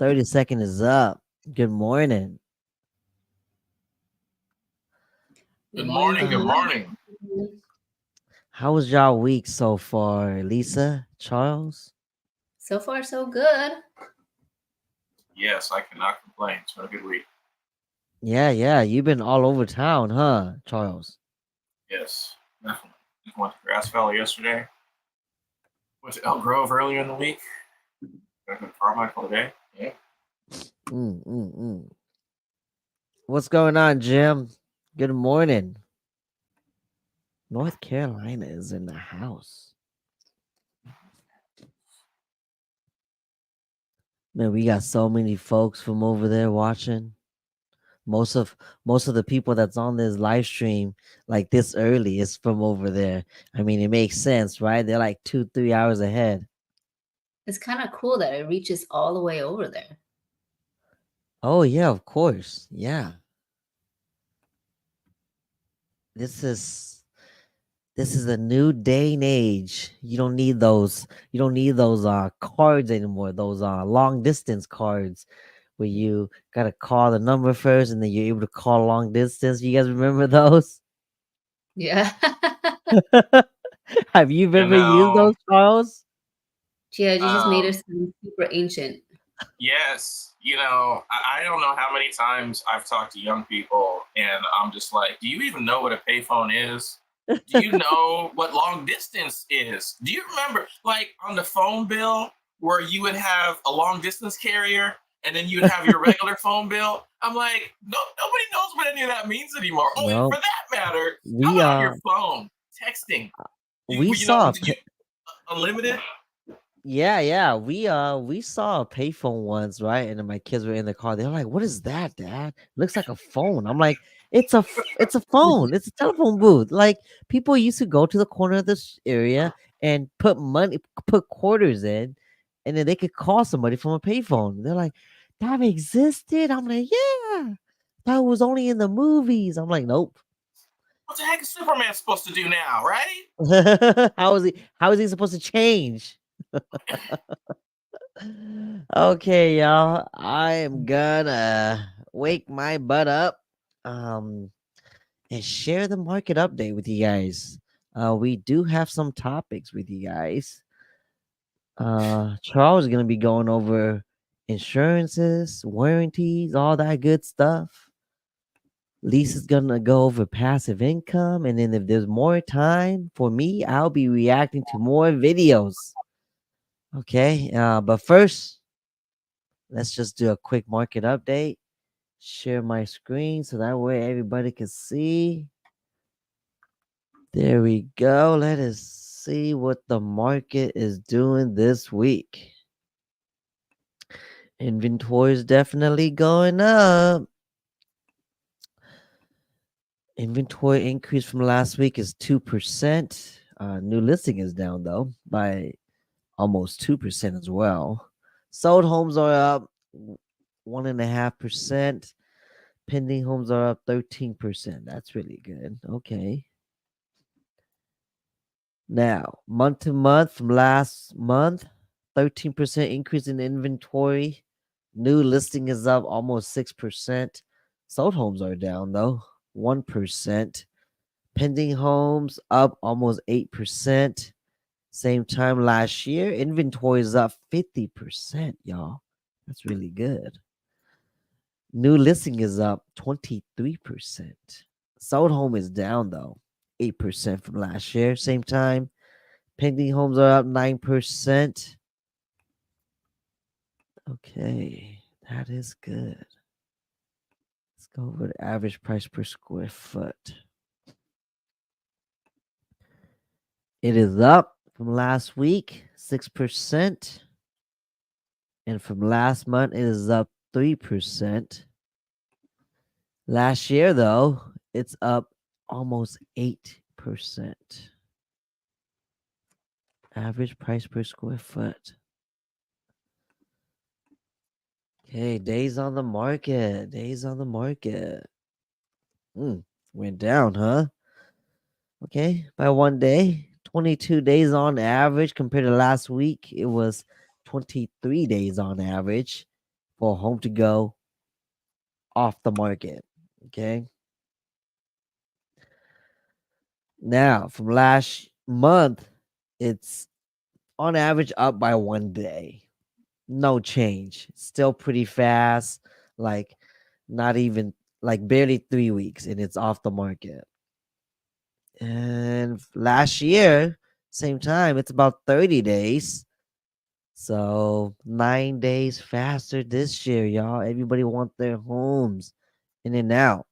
30 second is up. Good morning. Good Good morning. morning. Good Uh, morning. how was y'all week so far, Lisa, Charles? So far, so good. Yes, I cannot complain. It's been a good week. Yeah. You've been all over town, huh, Charles? Yes, definitely. Just went to Grass Valley yesterday. Went to Elk Grove earlier in the week. Got to Carmichael today. Yeah. Mm. What's going on, Jim? Good morning. North Carolina is in the house. Man, we got so many folks from over there watching. Most of most of the people that's on this live stream like this early is from over there. I mean, it makes sense, right? They're like 2-3 hours ahead. It's kind of cool that it reaches all the way over there. Oh yeah, of course. Yeah. This is this is a new day and age. You don't need those cards anymore. Those long distance cards where you gotta call the number first and then you're able to call long distance. You guys remember those? Yeah. Have you You ever used know, those, Charles? Yeah, you just made um, us sound super ancient. yes, I don't know how many times I've talked to young people and I'm just like, do you even know what a payphone is? Do you know what long distance is? Do you remember, like, on the phone bill where you would have a long distance carrier and then you'd have your regular phone bill? I'm like, no, nobody knows what any of that means anymore. Oh, and for No, that matter, how we about on your phone texting? we You know, saw did you unlimited? we saw a payphone once, right? And then my kids were in the car. They're like, "What is that, Dad? Looks like a phone." I'm like, it's a phone. It's a telephone booth." Like people used to go to the corner of this area and put quarters in, and then they could call somebody from a payphone. They're like, "That existed." I'm like, "Yeah, that was only in the movies." I'm like, "Nope." What the heck is Superman supposed to do now, right? How is he supposed to change? Okay, y'all. I am gonna wake my butt up um and share the market update with you guys. We do have some topics with you guys. Charles is gonna be going over insurances, warranties, all that good stuff. Lisa's gonna go over passive income, and then if there's more time for me, I'll be reacting to more videos. Okay, but first, let's just do a quick market update. Share my screen so that way everybody can see. There we go. Let us see what the market is doing this week. Inventory is definitely going up. Inventory increase from last week is 2%. New listing is down though by almost 2% as well. Sold homes are up 1.5%. Pending homes are up 13%. That's really good. Okay. Now, month to month from last month, 13% increase in inventory. New listing is up almost 6%. Sold homes are down though, 1%. Pending homes up almost 8%. Same time last year, inventory is up 50%, y'all. That's really good. New listing is up 23%. Sold home is down though, 8% from last year. Same time, pending homes are up 9%. Okay, that is good. Let's go over the average price per square foot. It is up from last week, 6%. And from last month, it is up 3%. Last year, though, it's up almost 8%. Average price per square foot. Okay, days on the market. Days on the market. Went down, huh? Okay, by one day. 22 days on average compared to last week. It was 23 days on average. for a home to go off the market. Okay. Now, from last month, it's on average up by 1 day. No change. Still pretty fast. Like, not even, like, barely 3 weeks, and it's off the market. And last year, same time, it's about 30 days. So 9 days faster this year, y'all. Everybody want their homes in and out.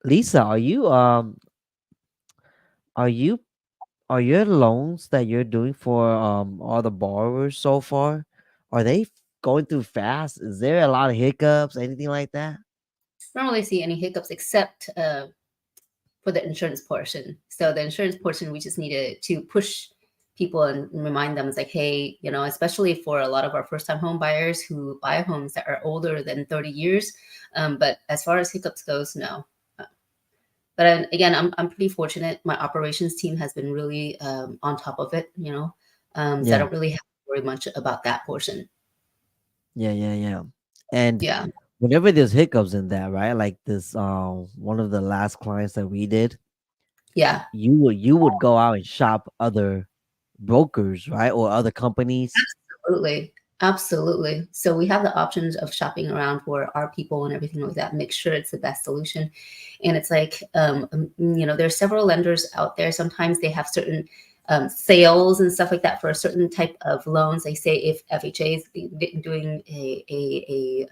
Lisa, are you are your loans that you're doing for all the borrowers so far, are they going through fast? Is there a lot of hiccups, anything like that? I don't really see any hiccups except for the insurance portion. So the insurance portion, we just needed to push people and remind them, it's like, hey, especially for a lot of our first time home buyers who buy homes that are older than 30 years. But as far as hiccups goes, no. But again, I'm pretty fortunate. My operations team has been really on top of it, so I Yeah, don't really have to worry much about that portion. yeah. And Yeah. whenever there's hiccups in that, right? Like this, one of the last clients that we did, Yeah. you would go out and shop other brokers, right, or other companies. Absolutely. Absolutely. So we have the options of shopping around for our people and everything like that, make sure it's the best solution. And it's like, there's several lenders out there. Sometimes they have certain sales and stuff like that for a certain type of loans. They say if FHA is doing a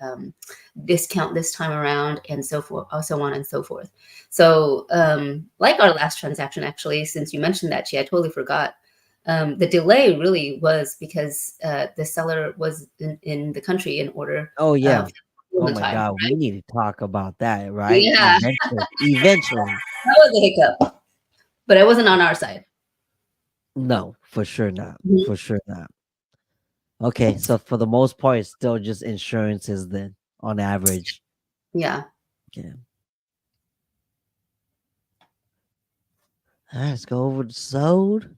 discount this time around and so forth, so on and so forth. So like our last transaction, actually, since you mentioned that, I totally forgot. The delay really was because the seller was in the country in order Oh yeah. for Oh the my time. god, we need to talk about that, right? Yeah, Eventually. that was a hiccup, but it wasn't on our side. No, for sure not. Mhm. For sure not. Okay, so for the most part, it's still just insurances then, on average. Yeah. Okay. All right, let's go over the sold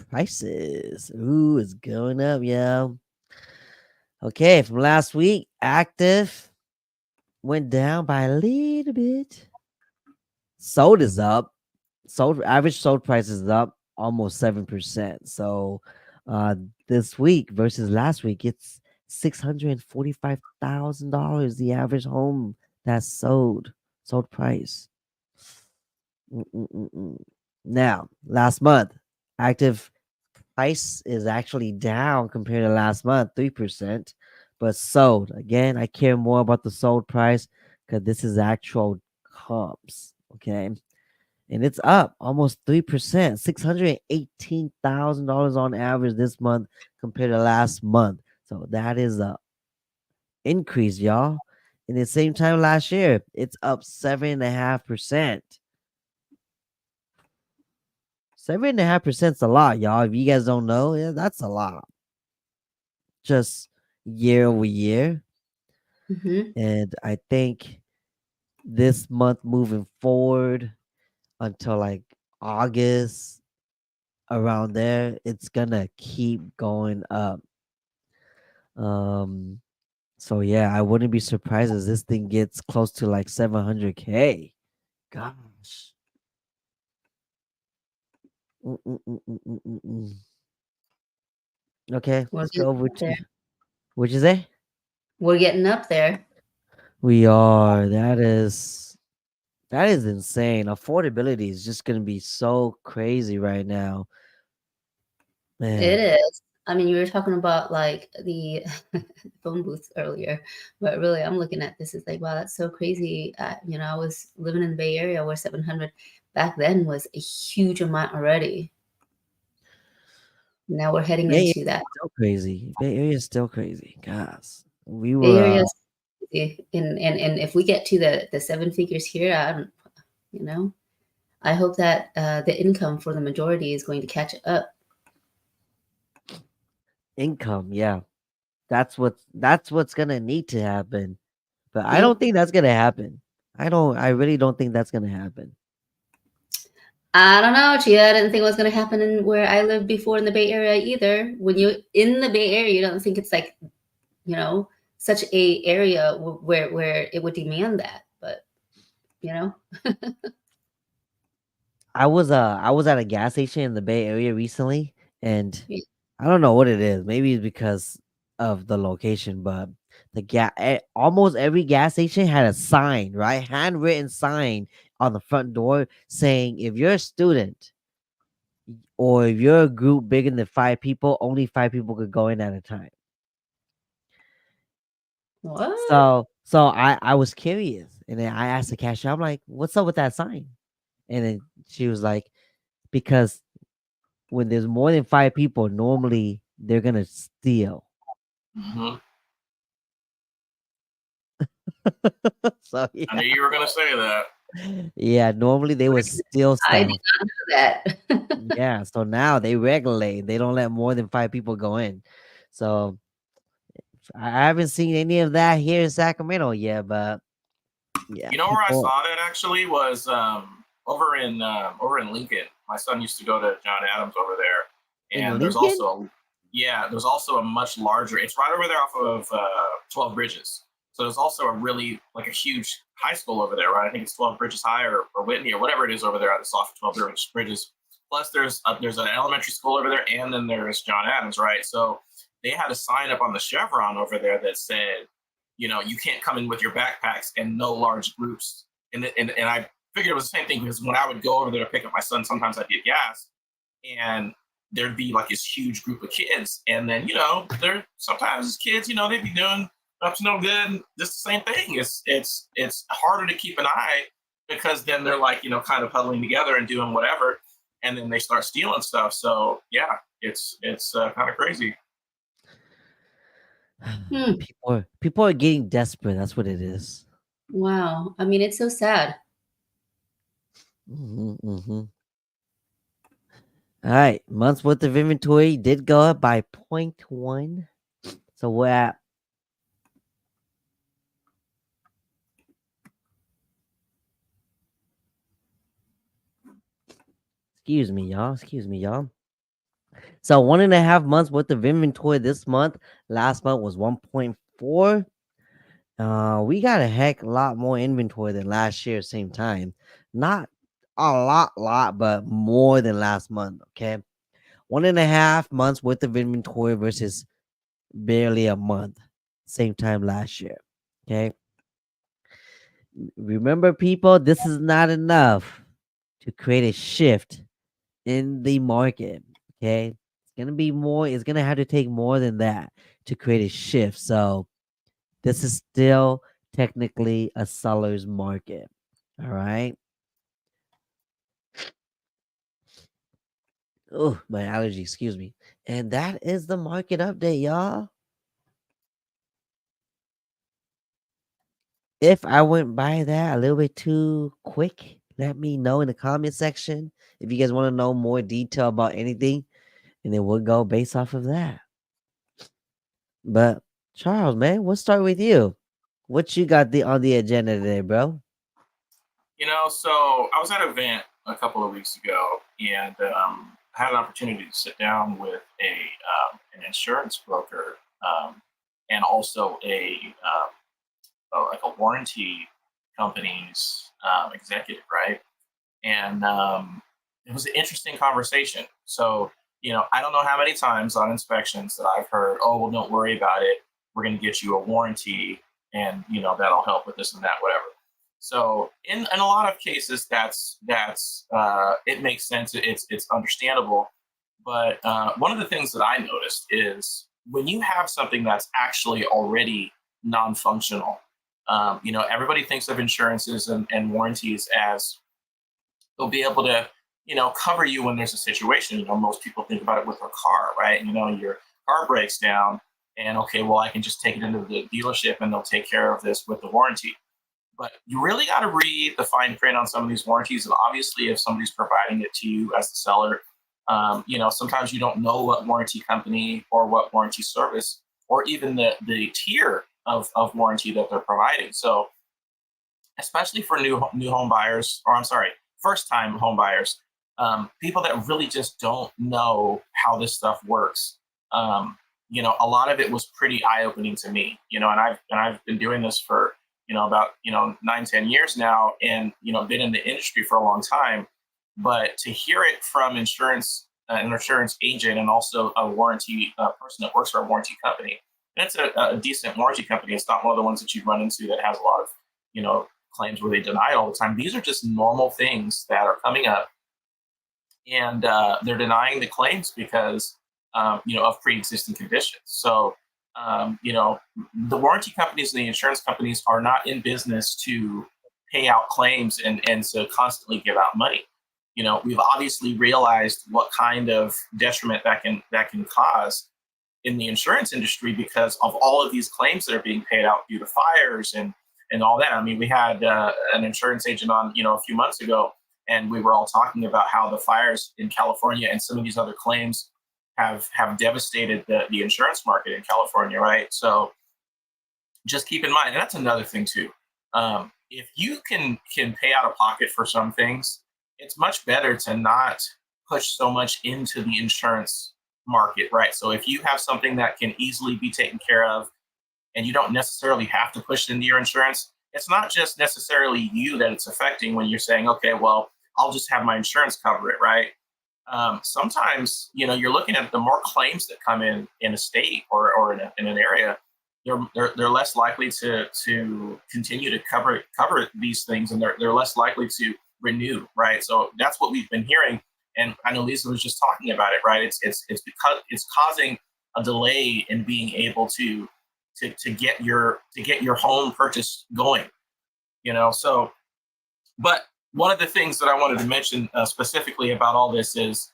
prices. Ooh, it's going up, yeah. Okay, from last week, active went down by a little bit. Sold is up. Sold average sold price is up almost 7%. So this week versus last week, it's $645,000. The average home that's sold price. Mm-mm-mm-mm. Now, last month, active price is actually down compared to last month, 3%. But sold, again, I care more about the sold price because this is actual comps. Okay. And it's up almost 3%, $618,000 on average this month compared to last month. So that is a increase, y'all. In the same time last year, it's up 7.5%. 7.5% is a lot, y'all. If you guys don't know, yeah, that's a lot. Just year over year. Hmm. And I think this month moving forward until like August, around there, it's gonna keep going up. Um, so yeah, I wouldn't be surprised as this thing gets close to like 700K. Gosh. Mm-mm-mm-mm-mm-mm. Okay, We're let's getting go over up there. to what'd you say? We're getting up there. We are. That is insane. Affordability is just gonna be so crazy right now, It man. is. I mean, you were talking about like the phone booths earlier, but really, I'm looking at this. It's like, wow, that's so crazy. I was living in the Bay Area where 700 back then was a huge amount already. Now we're heading Bay Area into that. is still crazy. Bay Area is still crazy. Gosh, we Bay were. Area is crazy. And if we get to the seven figures here, you know, I hope that the income for the majority is going to catch up. Income, yeah. That's what's gonna need to happen. But I don't Yep. think that's gonna happen. I really don't think that's gonna happen. I don't know, Chia. I didn't think it was going to happen in where I lived before in the Bay Area either. When you're in the Bay Area, you don't think it's like, you know, such a area where it would demand that. But, you know, I was at a gas station in the Bay Area recently, and yeah. I don't know what it is. Maybe it's because of the location, but almost every gas station had a sign, right? Handwritten sign on the front door saying if you're a student or if you're a group bigger than 5 people, only 5 people could go in at a time. What? So I was curious, and then I asked the cashier, I'm like, "What's up with that sign?" And then she was like, "Because when there's more than 5 people, normally they're gonna steal." Hmm. So I knew yeah, you were going to say that. yeah. Normally they would steal I did stuff. not know that. Yeah. So now they regulate. They don't let more than 5 people go in. So I haven't seen any of that here in Sacramento yet. But yeah, You know where I people saw that actually was over in Lincoln. My son used to go to John Adams over there, in and there's Lincoln. also there's also a much larger. It's right over there off of 12 Bridges. So there's also a really like a huge high school over there, right? I think it's 12 Bridges High or Whitney or whatever it is over there. It's off of 12 Bridges. Plus there's an elementary school over there, and then there's John Adams, right? So they had a sign up on the Chevron over there that said, you can't come in with your backpacks and no large groups. And I figured it was the same thing because when I would go over there to pick up my son, sometimes I'd get gas and there'd be like this huge group of kids. And then, there sometimes as kids, they'd be doing up to no good. And just the same thing. It's harder to keep an eye because then they're like, kind of huddling together and doing whatever. And then they start stealing stuff. So yeah, it's kind of crazy. Hmm. People are getting desperate. That's what it is. Wow. I mean, it's so sad. Mm-hmm. All right, months worth of inventory did go up by 0.1. So we're at excuse me, y'all. Excuse me, y'all. So 1.5 months worth of inventory this month. Last month was 1.4. We got a heck lot more inventory than last year, same time. Not a lot, but more than last month. Okay, 1.5 months worth of inventory versus barely a month, same time last year. Okay, remember, people, this is not enough to create a shift in the market. Okay, it's gonna be more. It's gonna have to take more than that to create a shift. So this is still technically a seller's market. All right. Oh, my allergy, excuse me. And that is the market update, y'all. If I went by that a little bit too quick, let me know in the comment section if you guys want to know more detail about anything, and then we'll go based off of that. But Charles, man, we'll start with you. What you got on the agenda today, bro? So I was at an event a couple of weeks ago, and had an opportunity to sit down with an insurance broker, and also like a warranty company's executive, right? And it was an interesting conversation. So I don't know how many times on inspections that I've heard, "Oh, well, don't worry about it. We're going to get you a warranty, and that'll help with this and that, whatever." So in a lot of cases, that's it makes sense. It's understandable. But one of the things that I noticed is when you have something that's actually already non-functional, everybody thinks of insurances and warranties as they'll be able to, cover you when there's a situation. Most people think about it with their car, right? Your car breaks down, and okay, well, I can just take it into the dealership and they'll take care of this with the warranty. But you really got to read the fine print on some of these warranties. And obviously, if somebody's providing it to you as the seller, sometimes you don't know what warranty company or what warranty service or even the tier of warranty that they're providing. So, especially for new home buyers, or I'm sorry, first time home buyers, people that really just don't know how this stuff works. A lot of it was pretty eye opening to me. And I've been doing this for about 9-10 years now, and been in the industry for a long time. But to hear it from an insurance agent, and also a warranty person that works for a warranty company, and it's a decent warranty company. It's not one of the ones that you run into that has a lot of claims where they deny it all the time. These are just normal things that are coming up, and they're denying the claims because of pre-existing conditions. So the warranty companies and the insurance companies are not in business to pay out claims and to constantly give out money. We've obviously realized what kind of detriment that can cause in the insurance industry because of all of these claims that are being paid out due to fires and all that. I mean, we had an insurance agent on a few months ago, and we were all talking about how the fires in California and some of these other claims have devastated the insurance market in California, right? So just keep in mind, and that's another thing too. If you can pay out of pocket for some things, it's much better to not push so much into the insurance market, right? So if you have something that can easily be taken care of, and you don't necessarily have to push it into your insurance, it's not just necessarily you that it's affecting when you're saying, okay, well, I'll just have my insurance cover it, right? Sometimes you're looking at the more claims that come in a state or in an area, they're less likely to continue to cover these things, and they're less likely to renew, right? So that's what we've been hearing, and I know Lisa was just talking about it, right? It's because it's causing a delay in being able to get your home purchase going, So, but one of the things that I wanted to mention specifically about all this is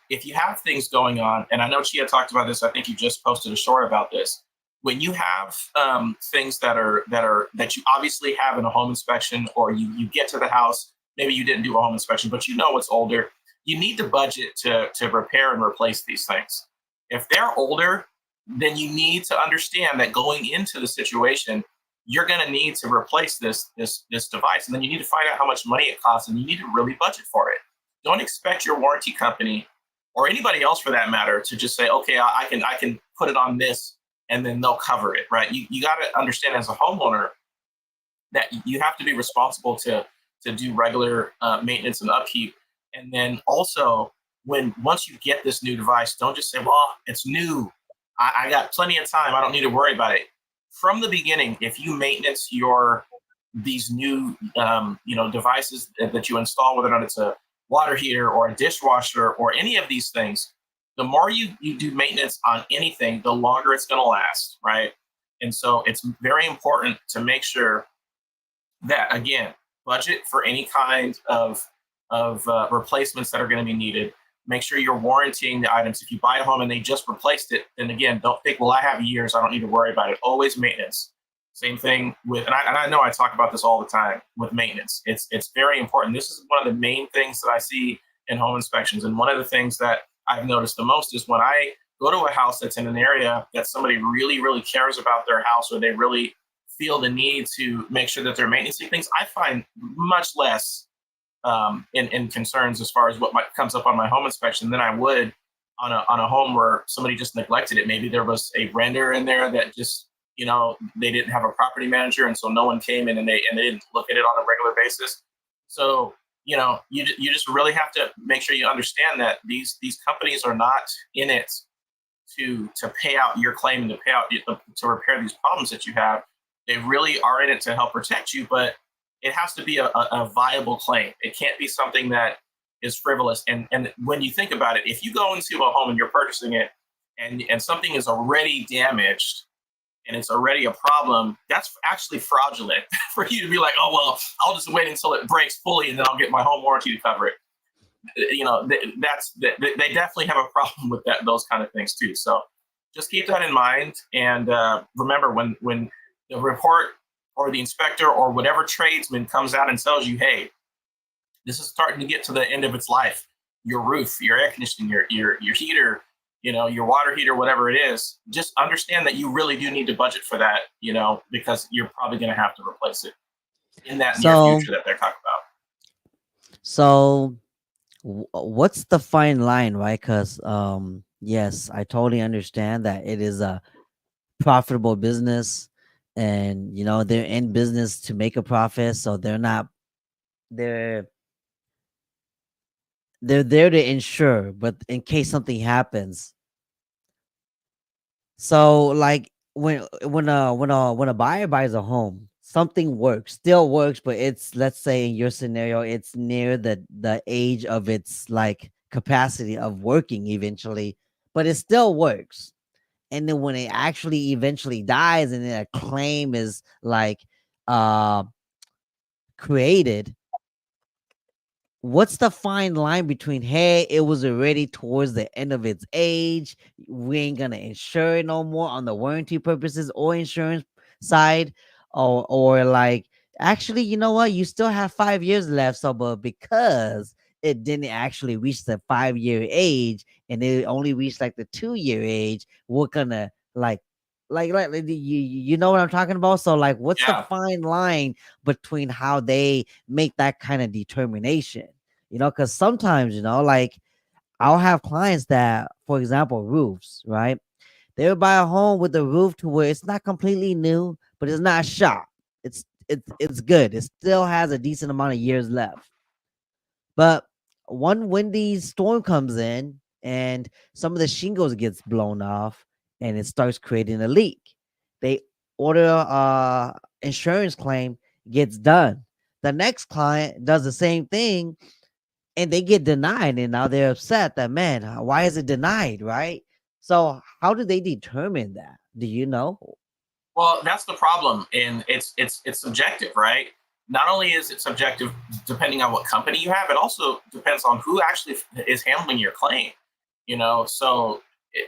if you have things going on, and I know Chia talked about this. I think you just posted a short about this. When you have things that you obviously have in a home inspection, or you get to the house, maybe you didn't do a home inspection, but it's older, you need to budget to repair and replace these things. If they're older, then you need to understand that going into the situation, you're going to need to replace this device, and then you need to find out how much money it costs, and you need to really budget for it. Don't expect your warranty company, or anybody else for that matter, to just say, okay, I can put it on this, and then they'll cover it, right? You got to understand as a homeowner that you have to be responsible to do regular maintenance and upkeep. And then also, once you get this new device, don't just say, well, it's new, I got plenty of time, I don't need to worry about it. From the beginning, if you maintenance these new devices that you install, whether or not it's a water heater or a dishwasher or any of these things, the more you do maintenance on anything, the longer it's going to last, right? And so it's very important to make sure that, again, budget for any kind of replacements that are going to be needed. Make sure you're warranting the items. If you buy a home and they just replaced it, then again, don't think, well, I have years, I don't need to worry about it. Always maintenance. Same thing with, and I know I talk about this all the time with maintenance. It's very important. This is one of the main things that I see in home inspections. And one of the things that I've noticed the most is when I go to a house that's in an area that somebody really, really cares about their house, or they really feel the need to make sure that they're maintaining things, I find much less in concerns as far as what comes up on my home inspection than I would on a home where somebody just neglected it. Maybe there was a renter in there that just, they didn't have a property manager, and so no one came in and they didn't look at it on a regular basis. So, you just really have to make sure you understand that these companies are not in it to pay out your claim and to repair these problems that you have. They really are in it to help protect you, but it has to be a viable claim. It can't be something that is frivolous. And when you think about it, if you go into a home and you're purchasing it, and something is already damaged and it's already a problem, that's actually fraudulent for you to be like, oh, well, I'll just wait until it breaks fully and then I'll get my home warranty to cover it. They definitely have a problem with those kind of things too. So just keep that in mind. And remember, when the report or the inspector or whatever tradesman comes out and tells you, hey, this is starting to get to the end of its life, your roof, your air conditioning, your heater, your water heater, whatever it is, just understand that you really do need to budget for that, because you're probably going to have to replace it in that near future that they're talking about. So what's the fine line, right? Because yes, I totally understand that it is a profitable business, and they're in business to make a profit, so they're they're there to insure, but in case something happens. So like when a buyer buys a home, something works, still works, but it's, let's say in your scenario, it's near the age of its like capacity of working eventually, but it still works. And then when it actually eventually dies and then a claim is like uh created, what's the fine line between, hey, it was already towards the end of its age, we ain't gonna insure it no more on the warranty purposes or insurance side, or like, actually, you know what, you still have 5 years left, so but because it didn't actually reach the 5 year age and it only reached like the 2 year age, we're gonna like you know what I'm talking about. So like, what's the Yeah. fine line between how they make that kind of determination? Because sometimes, like, I'll have clients that, for example, roofs, right? They would buy a home with a roof to where it's not completely new, but it's not shot. It's good. It still has a decent amount of years left. But one windy storm comes in and some of the shingles gets blown off and it starts creating a leak. They order insurance claim, gets done. The next client does the same thing and they get denied, and now they're upset that, man, why is it denied, right? So how do they determine that? Do you know? Well, that's the problem, and it's subjective, right? Not only is it subjective depending on what company you have, it also depends on who actually is handling your claim. So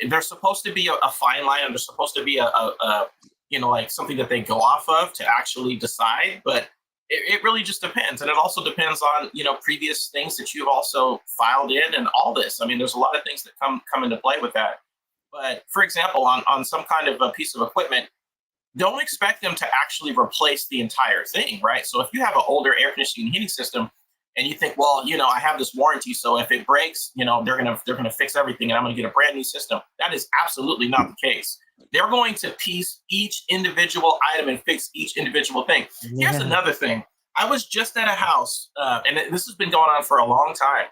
there's supposed to be a fine line, and there's supposed to be a like something that they go off of to actually decide, but it really just depends, and it also depends on previous things that you've also filed in and all this. I mean, there's a lot of things that come into play with that. But for example, on some kind of a piece of equipment, don't expect them to actually replace the entire thing, right? So if you have an older air conditioning and heating system and you think, well, I have this warranty, so if it breaks, they're gonna fix everything and I'm gonna get a brand new system. That is absolutely not the case. They're going to piece each individual item and fix each individual thing. Here's Yeah. another thing. I was just at a house, and this has been going on for a long time,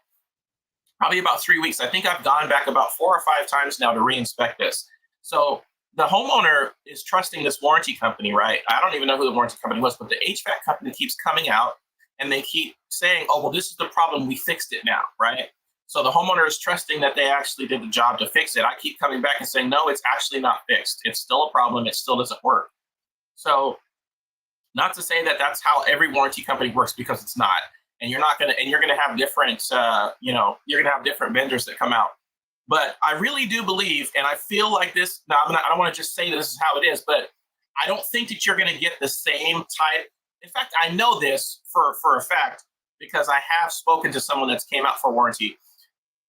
probably about 3 weeks. I think I've gone back about 4 or 5 times now to reinspect this. So the homeowner is trusting this warranty company, right? I don't even know who the warranty company was, but the HVAC company keeps coming out and they keep saying, oh, well, this is the problem. We fixed it now, right? So the homeowner is trusting that they actually did the job to fix it. I keep coming back and saying, no, it's actually not fixed. It's still a problem. It still doesn't work. So not to say that that's how every warranty company works, because it's not. And you're gonna have different, you're gonna have different vendors that come out. But I really do believe, and I feel like this. Now, I don't want to just say this is how it is, but I don't think that you're going to get the same type. In fact, I know this for a fact because I have spoken to someone that's came out for warranty,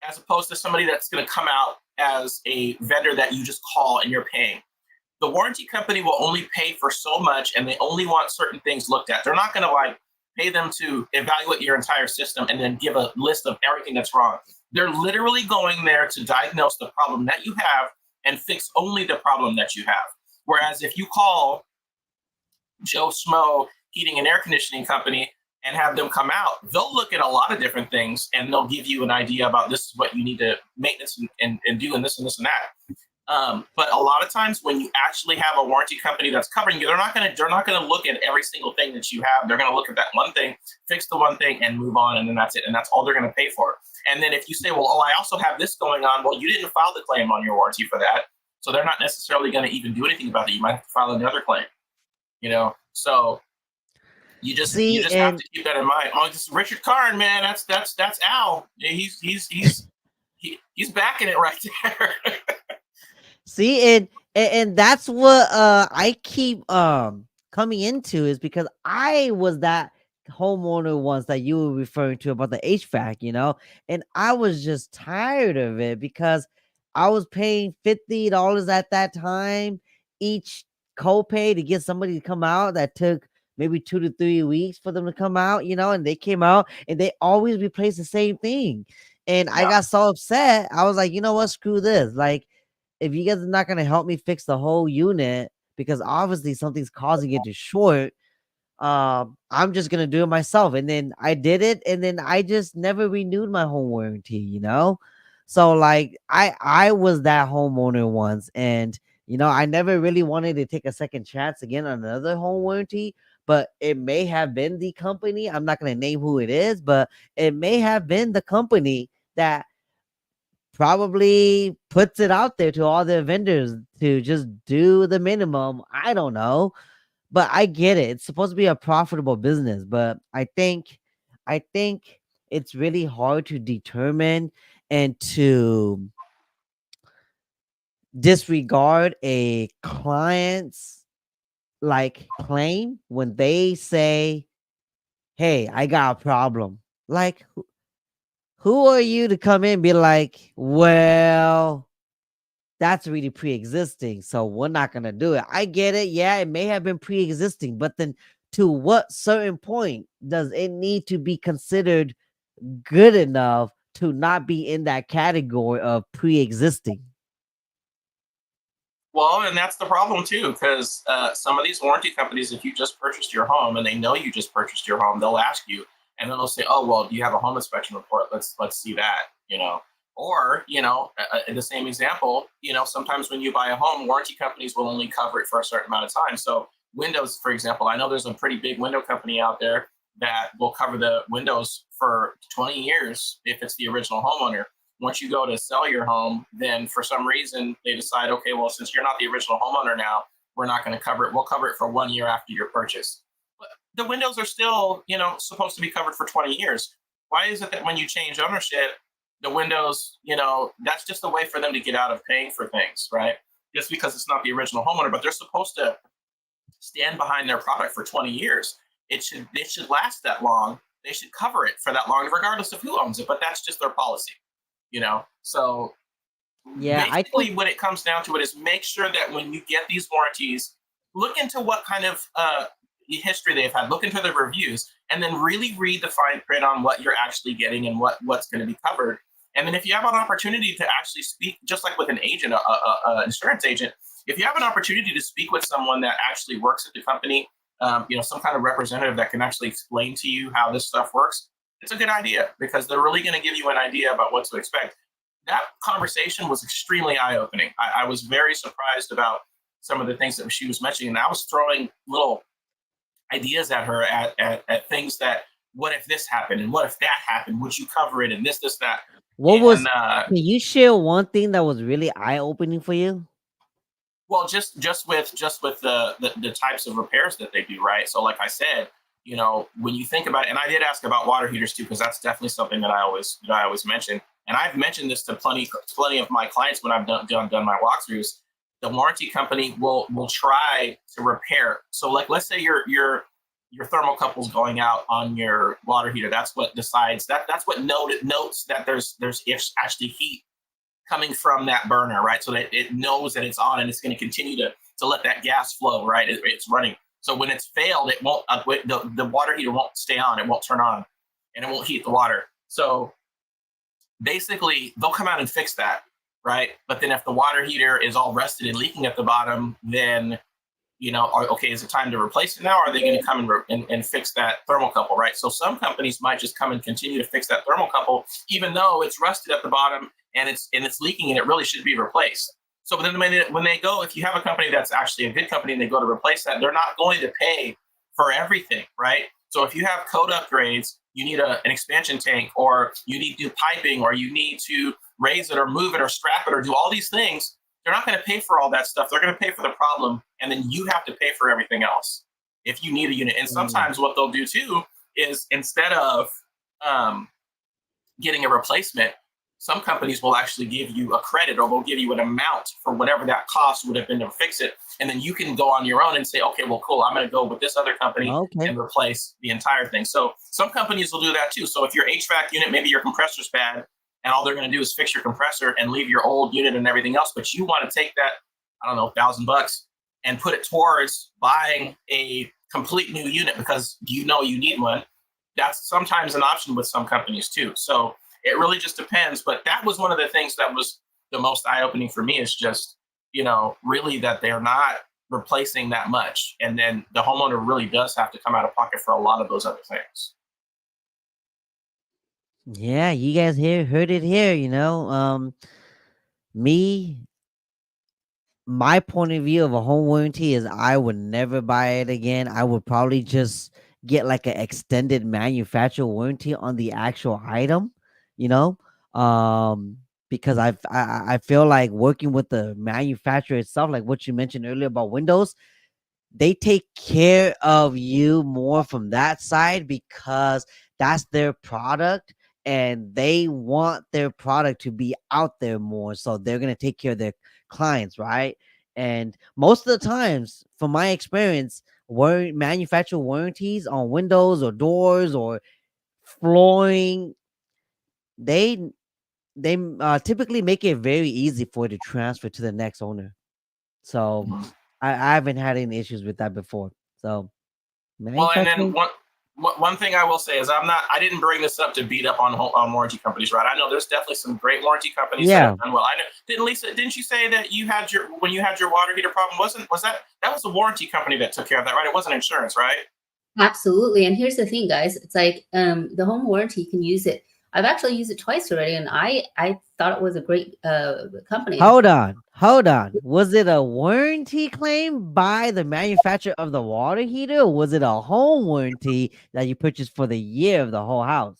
as opposed to somebody that's going to come out as a vendor that you just call and you're paying. The warranty company will only pay for so much, and they only want certain things looked at. They're not going to like pay them to evaluate your entire system and then give a list of everything that's wrong. They're literally going there to diagnose the problem that you have and fix only the problem that you have. Whereas if you call Joe Schmo Heating and Air Conditioning Company and have them come out, they'll look at a lot of different things and they'll give you an idea about this is what you need to maintenance and do and this and this and that. But a lot of times when you actually have a warranty company that's covering you, they're not gonna look at every single thing that you have. They're gonna look at that one thing, fix the one thing, and move on, and then that's it. And that's all they're gonna pay for. And then if you say, well, oh, I also have this going on, well, you didn't file the claim on your warranty for that, so they're not necessarily gonna even do anything about it. You might have to file another claim. So you See, just have and to keep that in mind. Oh, this is Richard Karn, man. That's Al. He's backing it right there. see, and that's what I keep coming into, is because I was that homeowner once that you were referring to about the HVAC, and I was just tired of it because I was paying $50 at that time each copay to get somebody to come out that took maybe 2 to 3 weeks for them to come out, and they came out and they always replace the same thing. And I Yeah. got so upset. I was like, you know what? Screw this. Like, if you guys are not going to help me fix the whole unit because obviously something's causing it to short, I'm just gonna do it myself. And then I did it, and then I just never renewed my home warranty. So like I was that homeowner once, and I never really wanted to take a second chance again on another home warranty, but it may have been the company. I'm not gonna name who it is, but it may have been the company that probably puts it out there to all their vendors to just do the minimum. I don't know, but I get it. It's supposed to be a profitable business, but I think it's really hard to determine and to disregard a client's like claim when they say, "Hey, I got a problem." Like who are you to come in and be like, "Well, that's really pre-existing, so we're not gonna do it." I get it. Yeah, it may have been pre-existing, but then to what certain point does it need to be considered good enough to not be in that category of pre-existing? Well, and that's the problem too, because some of these warranty companies, if you just purchased your home and they know you just purchased your home, they'll ask you, and then they'll say, "Oh, well, do you have a home inspection report? Let's see that." Or the same example, sometimes when you buy a home, warranty companies will only cover it for a certain amount of time. So windows, for example, I know there's a pretty big window company out there that will cover the windows for 20 years if it's the original homeowner. Once you go to sell your home, then for some reason they decide, okay, well, since you're not the original homeowner now, we're not going to cover it. We'll cover it for 1 year after your purchase. But the windows are still, supposed to be covered for 20 years. Why is it that when you change ownership, the windows, that's just a way for them to get out of paying for things, right? Just because it's not the original homeowner, but they're supposed to stand behind their product for 20 years. It should last that long. They should cover it for that long, regardless of who owns it. But that's just their policy. So Yeah, I think basically what it comes down to it is make sure that when you get these warranties, look into what kind of history they've had, look into the reviews, and then really read the fine print on what you're actually getting and what's going to be covered. And then if you have an opportunity to actually speak, just like with an agent, a insurance agent, if you have an opportunity to speak with someone that actually works at the company, some kind of representative that can actually explain to you how this stuff works, it's a good idea because they're really going to give you an idea about what to expect. That conversation was extremely eye-opening. I was very surprised about some of the things that she was mentioning, and I was throwing little ideas at her at things that, what if this happened and what if that happened? Would you cover it? And this, that, what was and can you share one thing that was really eye-opening for you? well, just with the types of repairs that they do, right? So, like I said, when you think about it, and I did ask about water heaters too, because that's definitely something that I always mention, and I've mentioned this to plenty of my clients when I've done my walkthroughs. The warranty company will try to repair. So, like, let's say your thermocouple's going out on your water heater. That's what decides that's what notes that there's actually heat coming from that burner, right? So that it knows that it's on and it's going to continue to let that gas flow, right? It's running. So when it's failed, it won't the water heater won't stay on, it won't turn on, and it won't heat the water. So basically, they'll come out and fix that, right? But then if the water heater is all rusted and leaking at the bottom, then okay, is it time to replace it now? Or are they going to come and fix that thermocouple, right? So some companies might just come and continue to fix that thermocouple, even though it's rusted at the bottom and it's leaking and it really should be replaced. So then when they go, if you have a company that's actually a good company and they go to replace that, they're not going to pay for everything, right? So if you have code upgrades, you need an expansion tank, or you need new piping, or you need to raise it or move it or strap it or do all these things, they're not going to pay for all that stuff. They're going to pay for the problem, and then you have to pay for everything else if you need a unit. And Mm. sometimes what they'll do too is, instead of getting a replacement, some companies will actually give you a credit, or they'll give you an amount for whatever that cost would have been to fix it. And then you can go on your own and say, okay, well, cool, I'm going to go with this other company Okay. and replace the entire thing. So some companies will do that too. So if your HVAC unit, maybe your compressor's bad, and all they're going to do is fix your compressor and leave your old unit and everything else, but you want to take that, I don't know, $1,000 and put it towards buying a complete new unit because you know you need one. That's sometimes an option with some companies too. So it really just depends. But that was one of the things that was the most eye opening for me is just, really that they're not replacing that much. And then the homeowner really does have to come out of pocket for a lot of those other things. Yeah, you guys heard it here, me my point of view of a home warranty is I would never buy it again. I would probably just get like an extended manufacturer warranty on the actual item, you know, um, because I feel like working with the manufacturer itself, like what you mentioned earlier about Windows, they take care of you more from that side because that's their product and they want their product to be out there more, so they're going to take care of their clients, right? And most of the times from my experience, manufacturer warranties on windows or doors or flooring, they they typically make it very easy for it to transfer to the next owner. So Mhm. I haven't had any issues with that before. So Well, and then manufacturing, one thing I will say is I didn't bring this up to beat up on warranty companies, right? I know there's definitely some great warranty companies that have yeah. done well. I know, didn't you say that you had when you had your water heater problem, was that was the warranty company that took care of that, right? It wasn't insurance, right? Absolutely. And here's the thing, guys. It's like the home warranty, you can use it. I've actually used it twice already, and I thought it was a great company. Hold on. Was it a warranty claim by the manufacturer of the water heater, or was it a home warranty that you purchased for the year of the whole house?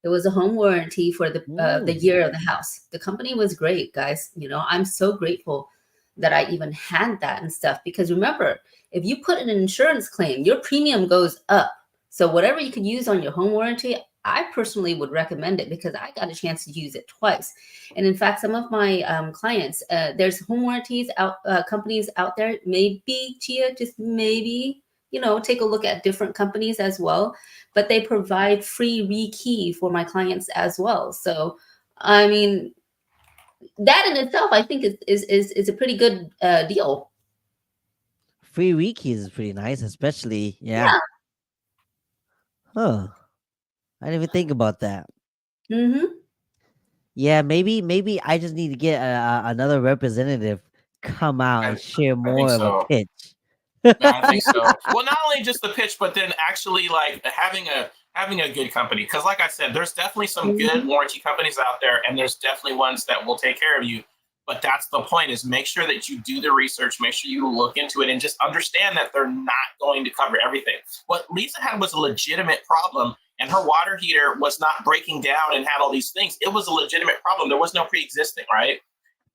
It was a home warranty for the Ooh. year of the house. The company was great, guys. I'm so grateful that I even had that and stuff because remember, if you put in an insurance claim, your premium goes up. So whatever you could use on your home warranty, I personally would recommend it because I got a chance to use it twice. And in fact, some of my clients, there's home warranties out companies out there. Maybe Chia, just maybe take a look at different companies as well, but they provide free rekey for my clients as well. So, I mean, that in itself, I think is a pretty good deal. Free wikis is pretty nice, especially yeah. Yeah. Huh. I didn't even think about that. Mm-hmm. Yeah, maybe I just need to get another representative come out and I share I think more of a so. pitch. I think so. Well, not only just the pitch, but then actually like having a good company. Because like I said, there's definitely some good Mm-hmm. warranty companies out there, and there's definitely ones that will take care of you. But that's the point: is make sure that you do the research, make sure you look into it, and just understand that they're not going to cover everything. What Lisa had was a legitimate problem, and her water heater was not breaking down and had all these things. It was a legitimate problem. There was no pre-existing, right?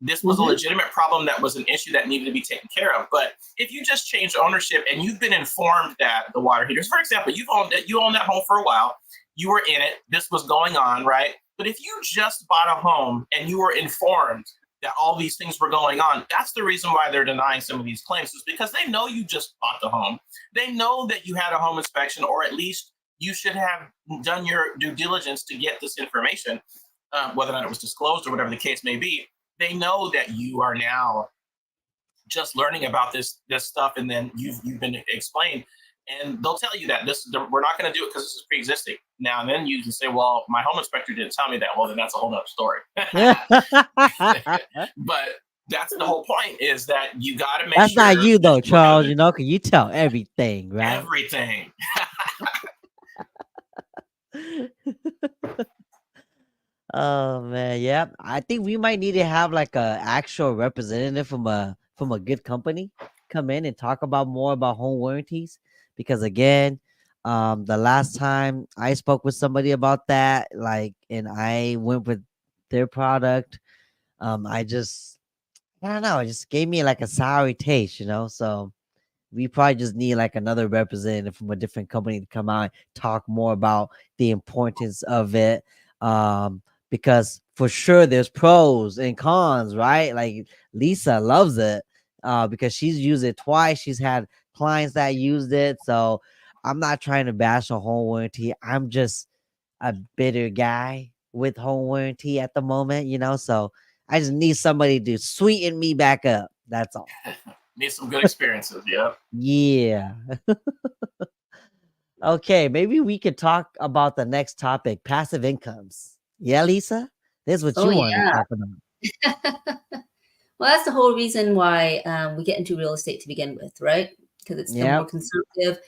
This was a Mm-hmm. legitimate problem that was an issue that needed to be taken care of. But if you just change ownership and you've been informed that the water heaters, for example, you owned that home for a while, you were in it, this was going on, right? But if you just bought a home and you were informed that all these things were going on, that's the reason why they're denying some of these claims, is because they know you just bought the home. They know that you had a home inspection, or at least you should have done your due diligence to get this information, whether or not it was disclosed or whatever the case may be. They know that you are now just learning about this stuff, and then you've been explained, and they'll tell you that we're not going to do it because this is pre-existing. Now and then you can say, well, my home inspector didn't tell me that. Well, then that's a whole nother story. But that's the whole point, is that you got to make That's not sure you that though, you look Charles. into Cause you tell everything, right? everything. Oh man, yeah. I think we might need to have like a actual representative from a good company come in and talk about more about home warranties. Because again, the last time I spoke with somebody about that, like, and I went with their product, I just I don't know, it just gave me like a sour taste. So we probably just need like another representative from a different company to come out and talk more about the importance of it. Um, because for sure there's pros and cons, right? Like Lisa loves it because she's used it twice. She's had clients that used it. So I'm not trying to bash a home warranty. I'm just a bitter guy with home warranty at the moment. So I just need somebody to sweeten me back up. That's all. Need some good experiences. Yeah. Yeah. Okay, maybe we could talk about the next topic, passive incomes. Yeah, Lisa? This is what Oh you wanted to yeah. talk about. Well, that's the whole reason why we get into real estate to begin with, right? Because it's the more Yep. conservative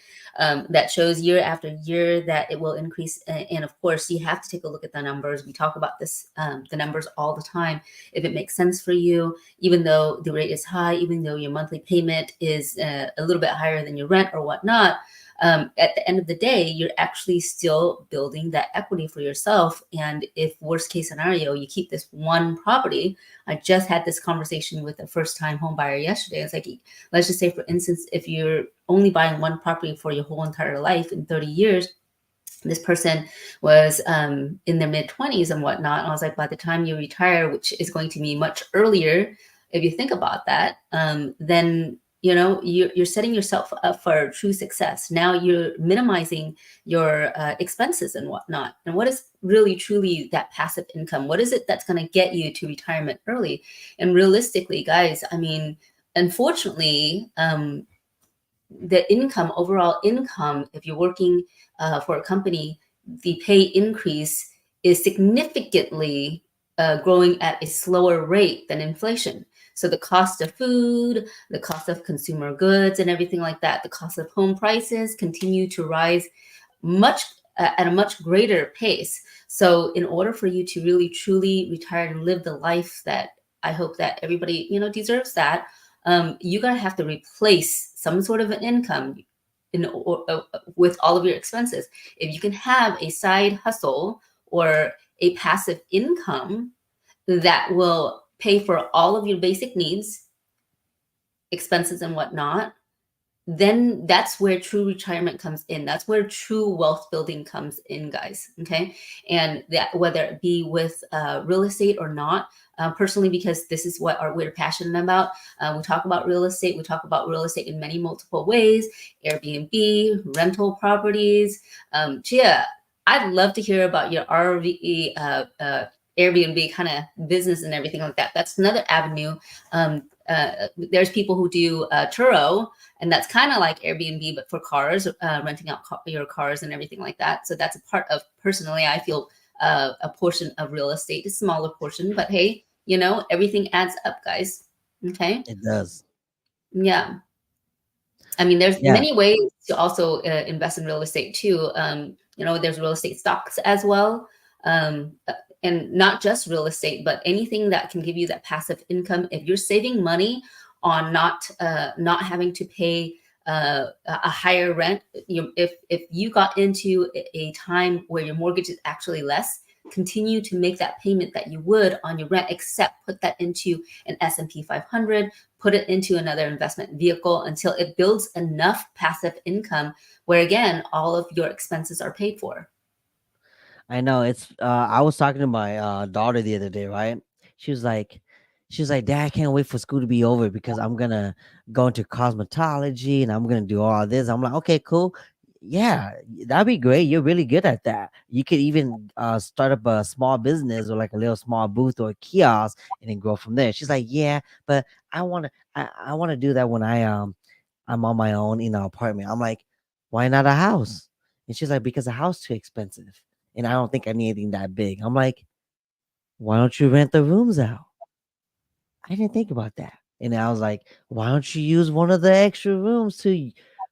that shows year after year that it will increase. And of course, you have to take a look at the numbers. We talk about this, the numbers all the time. If it makes sense for you, even though the rate is high, even though your monthly payment is a little bit higher than your rent or whatnot, at the end of the day, you're actually still building that equity for yourself. And if worst case scenario, you keep this one property. I just had this conversation with a first time home buyer yesterday. It's like, let's just say, for instance, if you're only buying one property for your whole entire life in 30 years, this person was in their mid 20s and whatnot. And I was like, by the time you retire, which is going to be much earlier, if you think about that, then you're setting yourself up for true success. Now you're minimizing your expenses and whatnot. And what is really truly that passive income? What is it that's going to get you to retirement early? And realistically, guys, I mean, unfortunately, the income, overall income, if you're working for a company, the pay increase is significantly growing at a slower rate than inflation. So the cost of food, the cost of consumer goods, and everything like that, the cost of home prices continue to rise much at a much greater pace. So in order for you to really truly retire and live the life that I hope that everybody deserves, that you're gonna have to replace some sort of an income with all of your expenses. If you can have a side hustle or a passive income that will pay for all of your basic needs, expenses, and whatnot, then that's where true retirement comes in. That's where true wealth building comes in, guys. Okay. And that, whether it be with real estate or not, personally, because this is what we're passionate about. We talk about real estate. We talk about real estate in many multiple ways: Airbnb, rental properties. Chia, I'd love to hear about your RV, Airbnb kind of business and everything like that. That's another avenue. There's people who do Turo, and that's kind of like Airbnb, but for cars, renting out your cars and everything like that. So that's a part of, personally, I feel a portion of real estate, a smaller portion, but hey, everything adds up, guys. Okay. It does. Yeah. I mean, there's Yeah. many ways to also invest in real estate too. There's real estate stocks as well. And not just real estate, but anything that can give you that passive income. If you're saving money on not having to pay a higher rent, if you got into a time where your mortgage is actually less, continue to make that payment that you would on your rent, except put that into an S&P 500, put it into another investment vehicle until it builds enough passive income where, again, all of your expenses are paid for. I know it's I was talking to my daughter the other day, right? She was like Dad, I can't wait for school to be over because I'm gonna go into cosmetology and I'm gonna do all this. I'm like, okay, cool. Yeah, that'd be great. You're really good at that. You could even start up a small business or like a little small booth or a kiosk and then grow from there. She's like, yeah, but I wanna do that when I'm on my own in an apartment. I'm like, why not a house? And she's like, because a house too expensive and I don't think I need anything that big. I'm like, why don't you rent the rooms out? I didn't think about that. And I was like, why don't you use one of the extra rooms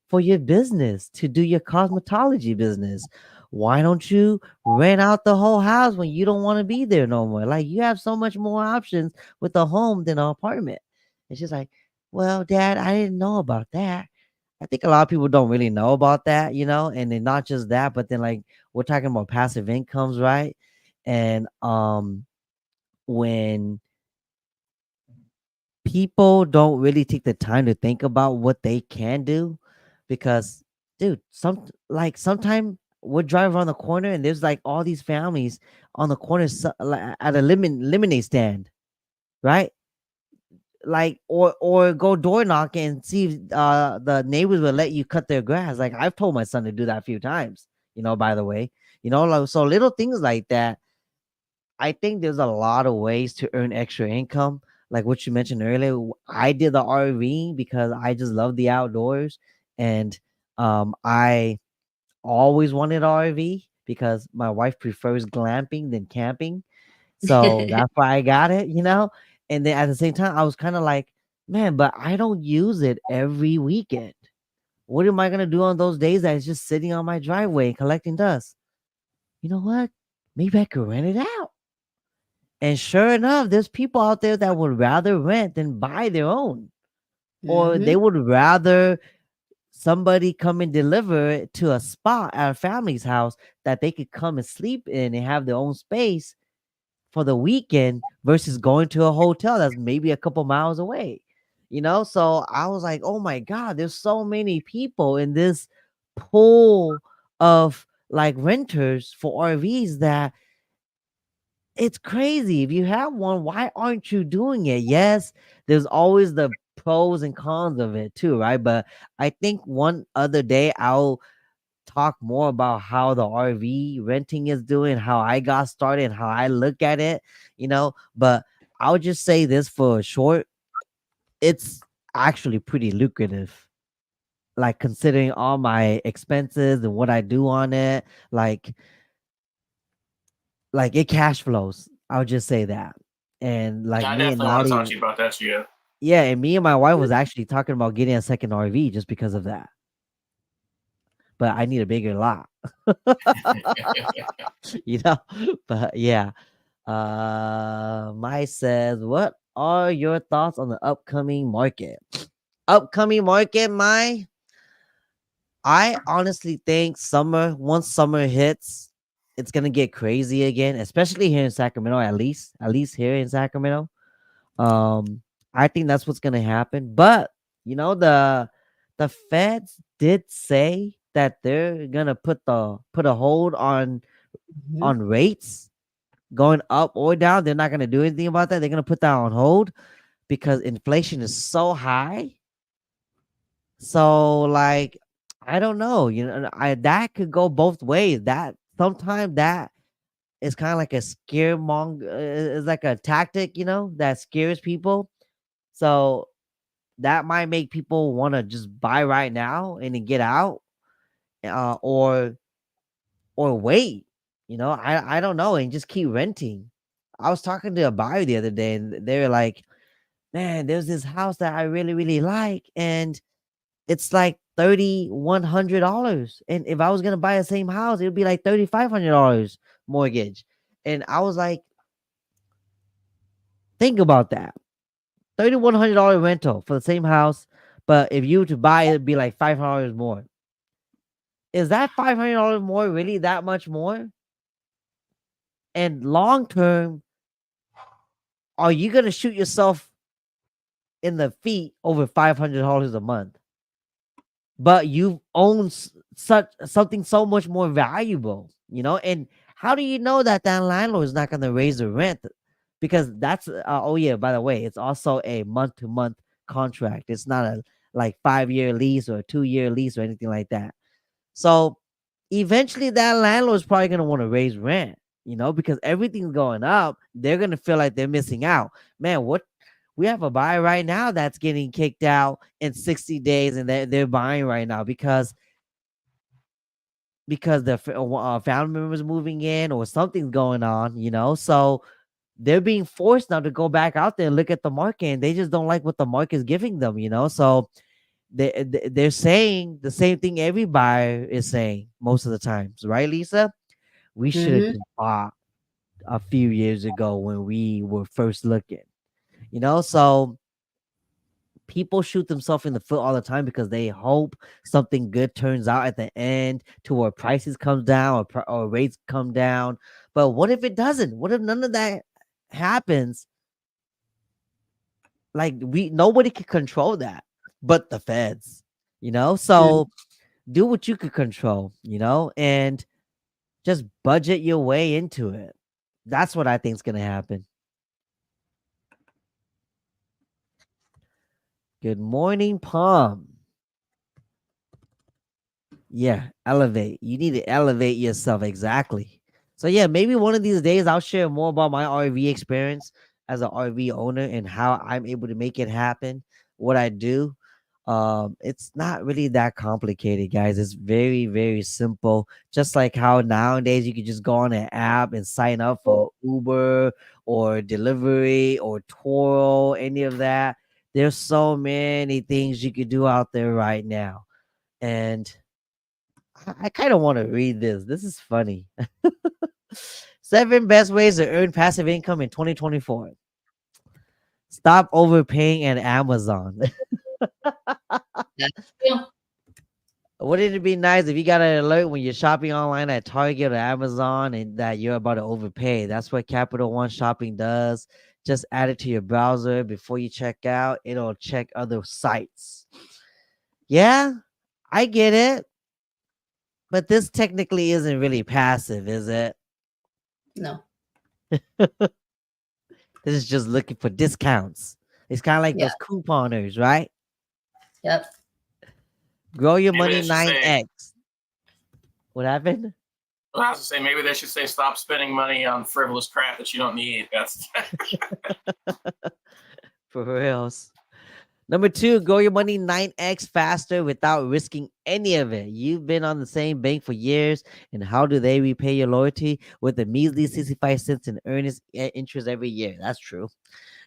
for your business, to do your cosmetology business? Why don't you rent out the whole house when you don't want to be there no more? Like you have so much more options with a home than an apartment. And she's like, well, Dad, I didn't know about that. I think a lot of people don't really know about that, and then not just that, but then like we're talking about passive incomes, right? And when people don't really take the time to think about what they can do, because dude, sometime we'll drive around the corner and there's like all these families on the corner like, at a lemonade stand, right? Like or go door knocking and see if the neighbors will let you cut their grass. Like I've told my son to do that a few times, by the way. Like so little things like that. I think there's a lot of ways to earn extra income. Like what you mentioned earlier, I did the RV because I just love the outdoors, and I always wanted an RV because my wife prefers glamping than camping. So that's why I got it, you know? And then at the same time, I was kind of like, man, but I don't use it every weekend. What am I gonna do on those days that it's just sitting on my driveway collecting dust? You know what? Maybe I could rent it out. And sure enough, there's people out there that would rather rent than buy their own. Or they Hmm. would rather somebody come and deliver it to a spot at a family's house that they could come and sleep in and have their own space for the weekend versus going to a hotel that's maybe a couple miles away. So I was like, oh my God, there's so many people in this pool of like renters for RVs that it's crazy. If you have one, why aren't you doing it? Yes, there's always the pros and cons of it too, right? But I think one other day I'll talk more about how the RV renting is doing, how I got started, and how I look at it. But I'll just say this for a short, it's actually pretty lucrative. Like considering all my expenses and what I do on it, like it cash flows. I'll just say that. And like I me and definitely want to Nali, talk to you about that, Gia. yeah, and me and my wife was actually talking about getting a second RV just because of that. But I need a bigger lot, you know. But yeah, Mai says, "What are your thoughts on the upcoming market?" Upcoming market, Mai. I honestly think once summer hits, it's gonna get crazy again, especially here in Sacramento. At least here in Sacramento. Um, I think that's what's gonna happen. But the feds did say that they're gonna put a hold Hmm. on rates going up or down. They're not gonna do anything about that. They're gonna put that on hold because inflation is so high. So like I don't know, I that could go both ways. That sometimes that is kind of like a it's like a tactic, that scares people. So that might make people want to just buy right now and then get out, or wait. I don't know, and just keep renting. I was talking to a buyer the other day, and they were like, "Man, there's this house that I really really like, and it's like $3,100. And if I was gonna buy the same house, it would be like $3,500 mortgage." And I was like, think about that. $3,100 rental for the same house, but if you were to buy it, it'd be like $500 more. Is that $500 more really that much more? And long term, are you gonna shoot yourself in the feet over $500 a month? But you own such something so much more valuable. And how do you know that that landlord is not going to raise the rent? Because that's oh yeah, by the way, it's also a month to month contract. It's not a like 5-year lease or a 2-year lease or anything like that. So eventually that landlord is probably going to want to raise rent, because everything's going up. They're going to feel like they're missing out. Man, what we have a buyer right now that's getting kicked out in 60 days, and they're buying right now because the family members moving in or something's going on. So they're being forced now to go back out there and look at the market, and they just don't like what the market is giving them. So they're saying the same thing every buyer is saying most of the times, right, Lisa? We should have Hmm. just bought a few years ago when we were first looking. So people shoot themselves in the foot all the time because they hope something good turns out at the end to where prices come down or rates come down. But what if it doesn't? What if none of that happens? Like nobody can control that but the feds. So do what you could control, and just budget your way into it. That's what I think is gonna happen. Good morning, Palm. Yeah, elevate. You need to elevate yourself. Exactly. So yeah, maybe one of these days I'll share more about my RV experience as an RV owner and how I'm able to make it happen, what I do. It's not really that complicated, guys. It's very, very simple. Just like how nowadays you can just go on an app and sign up for Uber or delivery or Toro, any of that. There's so many things you could do out there right now. And I kind of want to read this. This is funny. 7 best ways to earn passive income in 2024. Stop overpaying at Amazon. That's true. Wouldn't it be nice if you got an alert when you're shopping online at Target or Amazon and that you're about to overpay? That's what Capital One Shopping does. Just add it to your browser before you check out. It'll check other sites. Yeah, I get it. But this technically isn't really passive, is it? No. This is just looking for discounts. It's kind of like Yeah. those couponers, right? Yep. Grow your Maybe money they should say, 9x. What happened? well, I was to say maybe they should say stop spending money on frivolous crap that you don't need. That's For reals. Number 2, grow your money 9x faster without risking any of it. You've been on the same bank for years, and how do they repay your loyalty? With a measly 65 cents in earnest interest every year. That's true.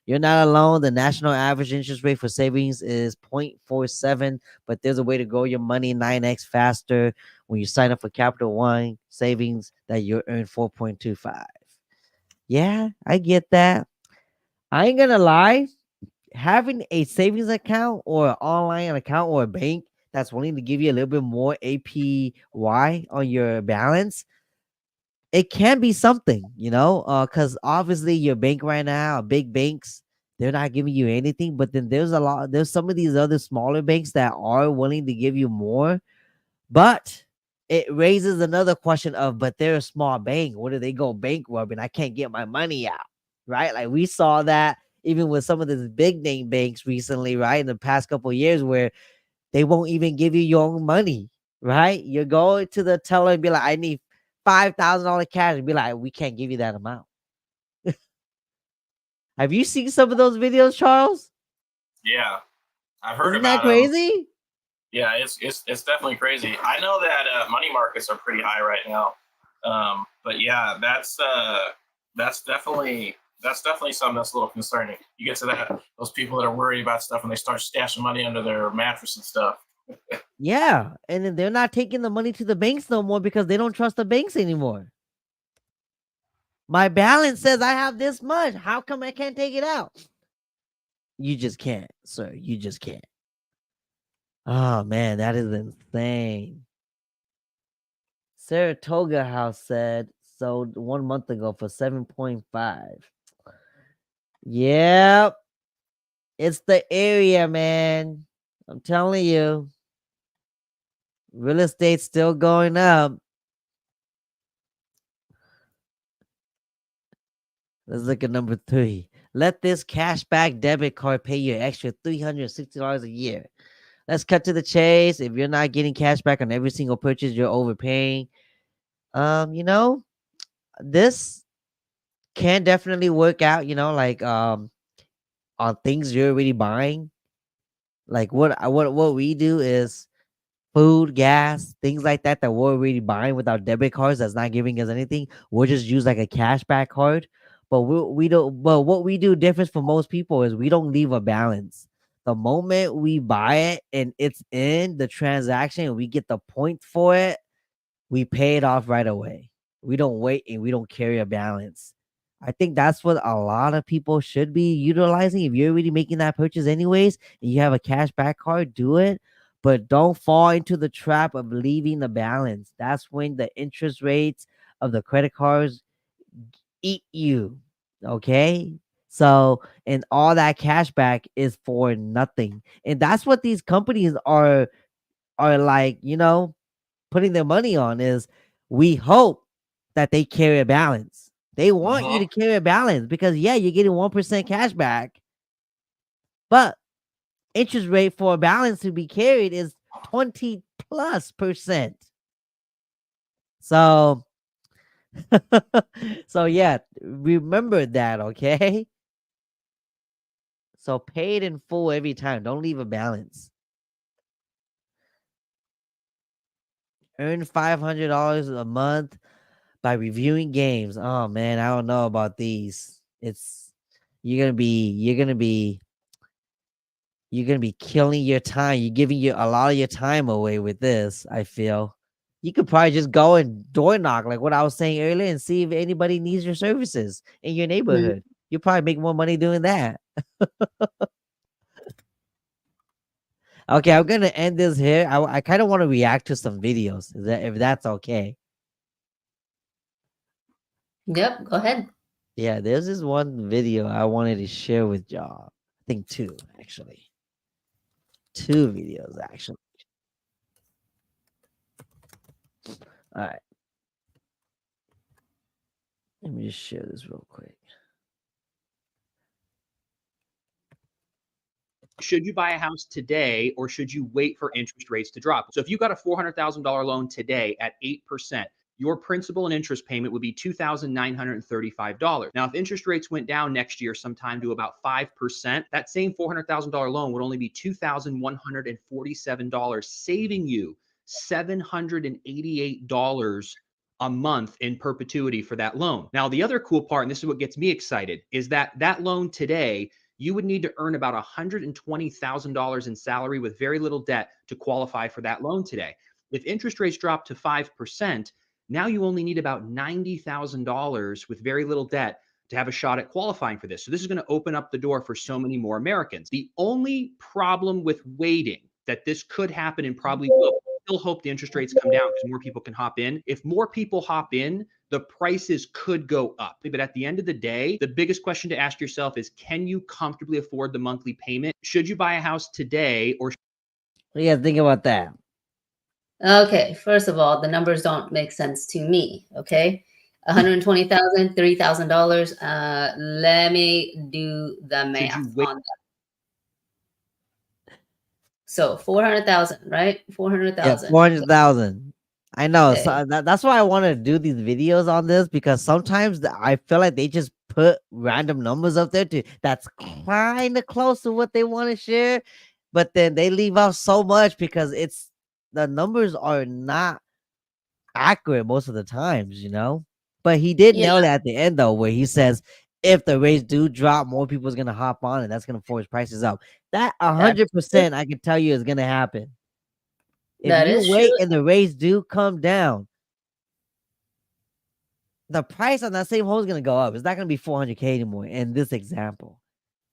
You're not alone. The national average interest rate for savings is 0.47, but there's a way to grow your money 9x faster when you sign up for Capital One savings that you earn 4.25. Yeah, I get that. I ain't gonna lie. Having a savings account or an online account or a bank that's willing to give you a little bit more APY on your balance, it can be something, because obviously your bank right now, big banks, they're not giving you anything. But then there's some of these other smaller banks that are willing to give you more. But it raises another question of, but they're a small bank. What if they go bankrupt and I can't get my money out? Right? Like we saw that even with some of these big name banks recently, right? In the past couple of years where they won't even give you your own money, right? You go to the teller and be like, I need $5,000 cash, and be like, we can't give you that amount. Have you seen some of those videos, Charles? yeah. I've heard Isn't that about them. crazy? Yeah, it's definitely crazy. I know that money markets are pretty high right now, but yeah, that's definitely something that's a little concerning. You get to that those people that are worried about stuff and they start stashing money under their mattress and stuff. Yeah. And then they're not taking the money to the banks no more because they don't trust the banks anymore. My balance says I have this much. How come I can't take it out? You just can't, sir. You just can't. Oh man, that is insane. Saratoga House said sold 1 month ago for 7.5. Yep. It's the area, man. I'm telling you. Real estate's still going up. Let's look at number 3. Let this cashback debit card pay you an extra $360 a year. Let's cut to the chase. If you're not getting cash back on every single purchase, you're overpaying. You know, this can definitely work out, like on things you're already buying. Like what we do is food, gas, things like that we're already buying with our debit cards that's not giving us anything. We'll just use like a cashback card. But we don't but what we do different from most people is we don't leave a balance. The moment we buy it and it's in the transaction and we get the point for it, we pay it off right away. We don't wait and we don't carry a balance. I think that's what a lot of people should be utilizing. If you're already making that purchase anyways and you have a cashback card, do it. But don't fall into the trap of leaving the balance. That's when the interest rates of the credit cards eat you. Okay. So, and all that cashback is for nothing. And that's what these companies are like, putting their money on is we hope that they carry a balance. They want you to carry a balance because yeah, you're getting 1% cash back, but interest rate for a balance to be carried is 20+%. So so yeah, remember that, okay? So pay it in full every time. Don't leave a balance. Earn $500 a month by reviewing games. Oh man, I don't know about these. It's you're gonna be killing your time. You're giving a lot of your time away with this. I feel you could probably just go and door knock, like what I was saying earlier, and see if anybody needs your services in your neighborhood. You probably make more money doing that. Okay, I'm gonna end this here. I kind of want to react to some videos. If that's okay? Yep, go ahead. Yeah, there's this one video I wanted to share with y'all. I think two actually. Two videos actually. All right. Let me just share this real quick. Should you buy a house today or should you wait for interest rates to drop? So if you got a $400,000 loan today at 8%, your principal and interest payment would be $2,935. Now, if interest rates went down next year sometime to about 5%, that same $400,000 loan would only be $2,147, saving you $788 a month in perpetuity for that loan. Now, the other cool part, and this is what gets me excited, is that loan today, you would need to earn about $120,000 in salary with very little debt to qualify for that loan today. If interest rates drop to 5%, now you only need about $90,000 with very little debt to have a shot at qualifying for this. So this is going to open up the door for so many more Americans. The only problem with waiting that this could happen and probably will, still hope the interest rates come down because more people can hop in. If more people hop in, the prices could go up. But at the end of the day, the biggest question to ask yourself is, can you comfortably afford the monthly payment? Should you buy a house today or? What do you guys think about that? Okay, first of all, the numbers don't make sense to me. Okay, $120,000, $3,000. Let me do the math on that. So 400,000, right? 400,000. Yeah, 400,000. I know. Okay. So that's why I want to do these videos on this, because sometimes I feel like they just put random numbers up there that's kind of close to what they want to share, but then they leave out so much because the numbers are not accurate most of the times, But he did Yeah. nail it at the end though, where he says if the rates do drop, more people's gonna hop on, and that's gonna force prices up. That 100% I can tell you is gonna happen. If That you is wait true. and the rates do come down, the price on that same home is gonna go up. It's not gonna be 400K anymore in this example.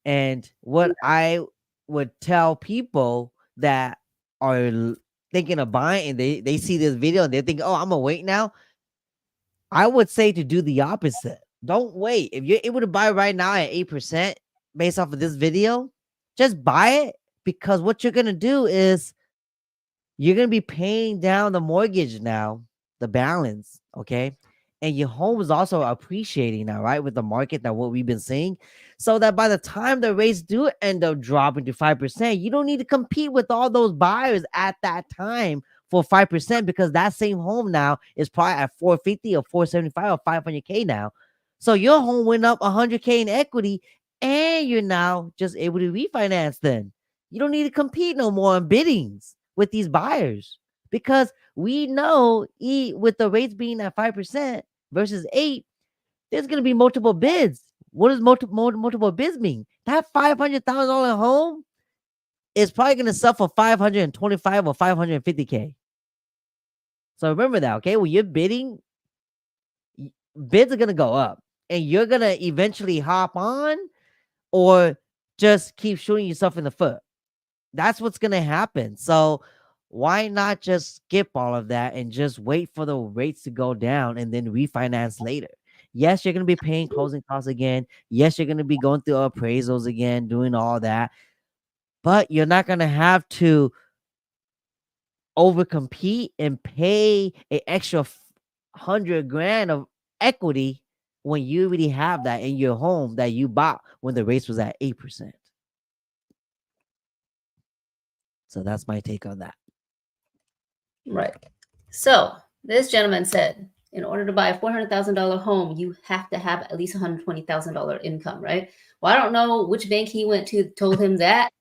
And what I would tell people that are thinking of buying and they see this video and they think, oh, I'm gonna wait now. I would say to do the opposite. Don't wait. If you're able to buy right now at 8% based off of this video, just buy it, because what you're gonna do is you're gonna be paying down the mortgage now, the balance, okay? And your home is also appreciating now, right? With the market, that what we've been seeing. So that by the time the rates do end up dropping to 5%, you don't need to compete with all those buyers at that time for 5%, because that same home now is probably at 450 or 475 or 500K now. So your home went up 100K in equity, and you're now just able to refinance. Then you don't need to compete no more on biddings with these buyers, because we know with the rates being at 5% versus 8, there's going to be multiple bids. What does multiple bids mean? That $500,000 home is probably going to sell for 525 or 550K. So remember that, okay? When you're bidding, bids are going to go up, and you're going to eventually hop on or just keep shooting yourself in the foot. That's what's going to happen. So why not just skip all of that and just wait for the rates to go down and then refinance later? Yes, you're going to be paying closing costs again. Yes, you're going to be going through appraisals again, doing all that. But you're not going to have to overcompete and pay an extra $100,000 of equity when you already have that in your home that you bought when the rates was at 8%. So that's my take on that. Right. So this gentleman said, in order to buy a $400,000 home, you have to have at least $120,000 income, right? Well, I don't know which bank he went to told him that,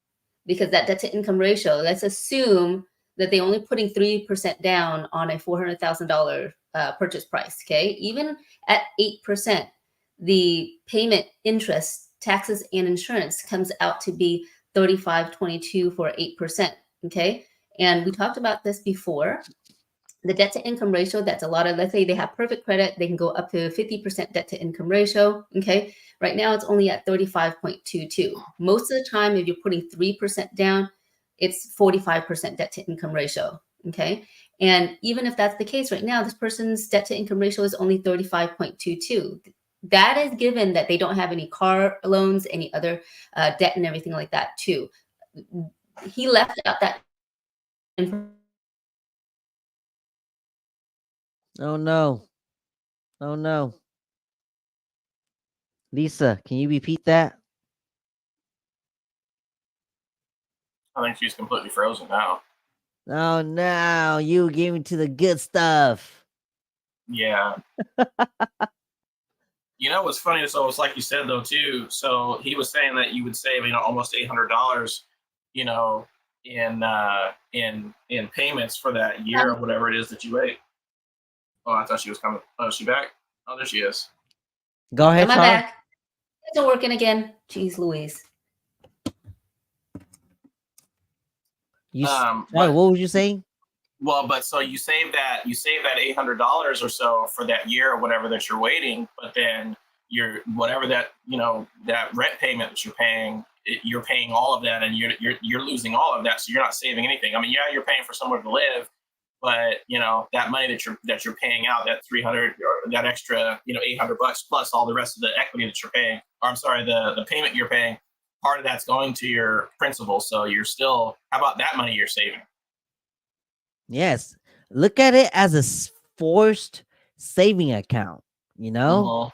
because that debt to income ratio, let's assume that they only putting 3% down on a $400,000 purchase price. Okay, even at 8%, the payment, interest, taxes, and insurance comes out to be $35.22 for 8%. Okay, and we talked about this before. The debt to income ratio, that's a lot of, let's say they have perfect credit, they can go up to 50% debt to income ratio. Okay, right now it's only at 35.22. Most of the time, if you're putting 3% down, it's 45% debt to income ratio. Okay, and even if that's the case right now, this person's debt to income ratio is only 35.22. That is given that they don't have any car loans, any other debt, and everything like that too. He left out that information. Oh no. Oh no. Lisa, can you repeat that? I think she's completely frozen now. Oh no, you gave me to the good stuff. Yeah. You know what's funny? So it's like you said though too. So he was saying that you would save, almost $800, you know, in payments for that year or whatever it is that you wait. Oh, I thought she was coming. Oh, is she back? Oh, there she is. Go ahead, Am I Char. back? It's not working again. Jeez Louise. Sorry, But what were you saying? well, but so you save that $800 or so for that year or whatever that you're waiting, but then you're whatever that that rent payment that you're paying all of that, and you're losing all of that, so you're not saving anything. I mean, yeah, you're paying for somewhere to live, but that money that you're paying out, that 300 or that extra $800 plus all the rest of the equity that you're paying, or I'm sorry, the payment you're paying, part of that's going to your principal, so you're still, how about that money you're saving? Yes. Look at it as a forced saving account, Uh-huh.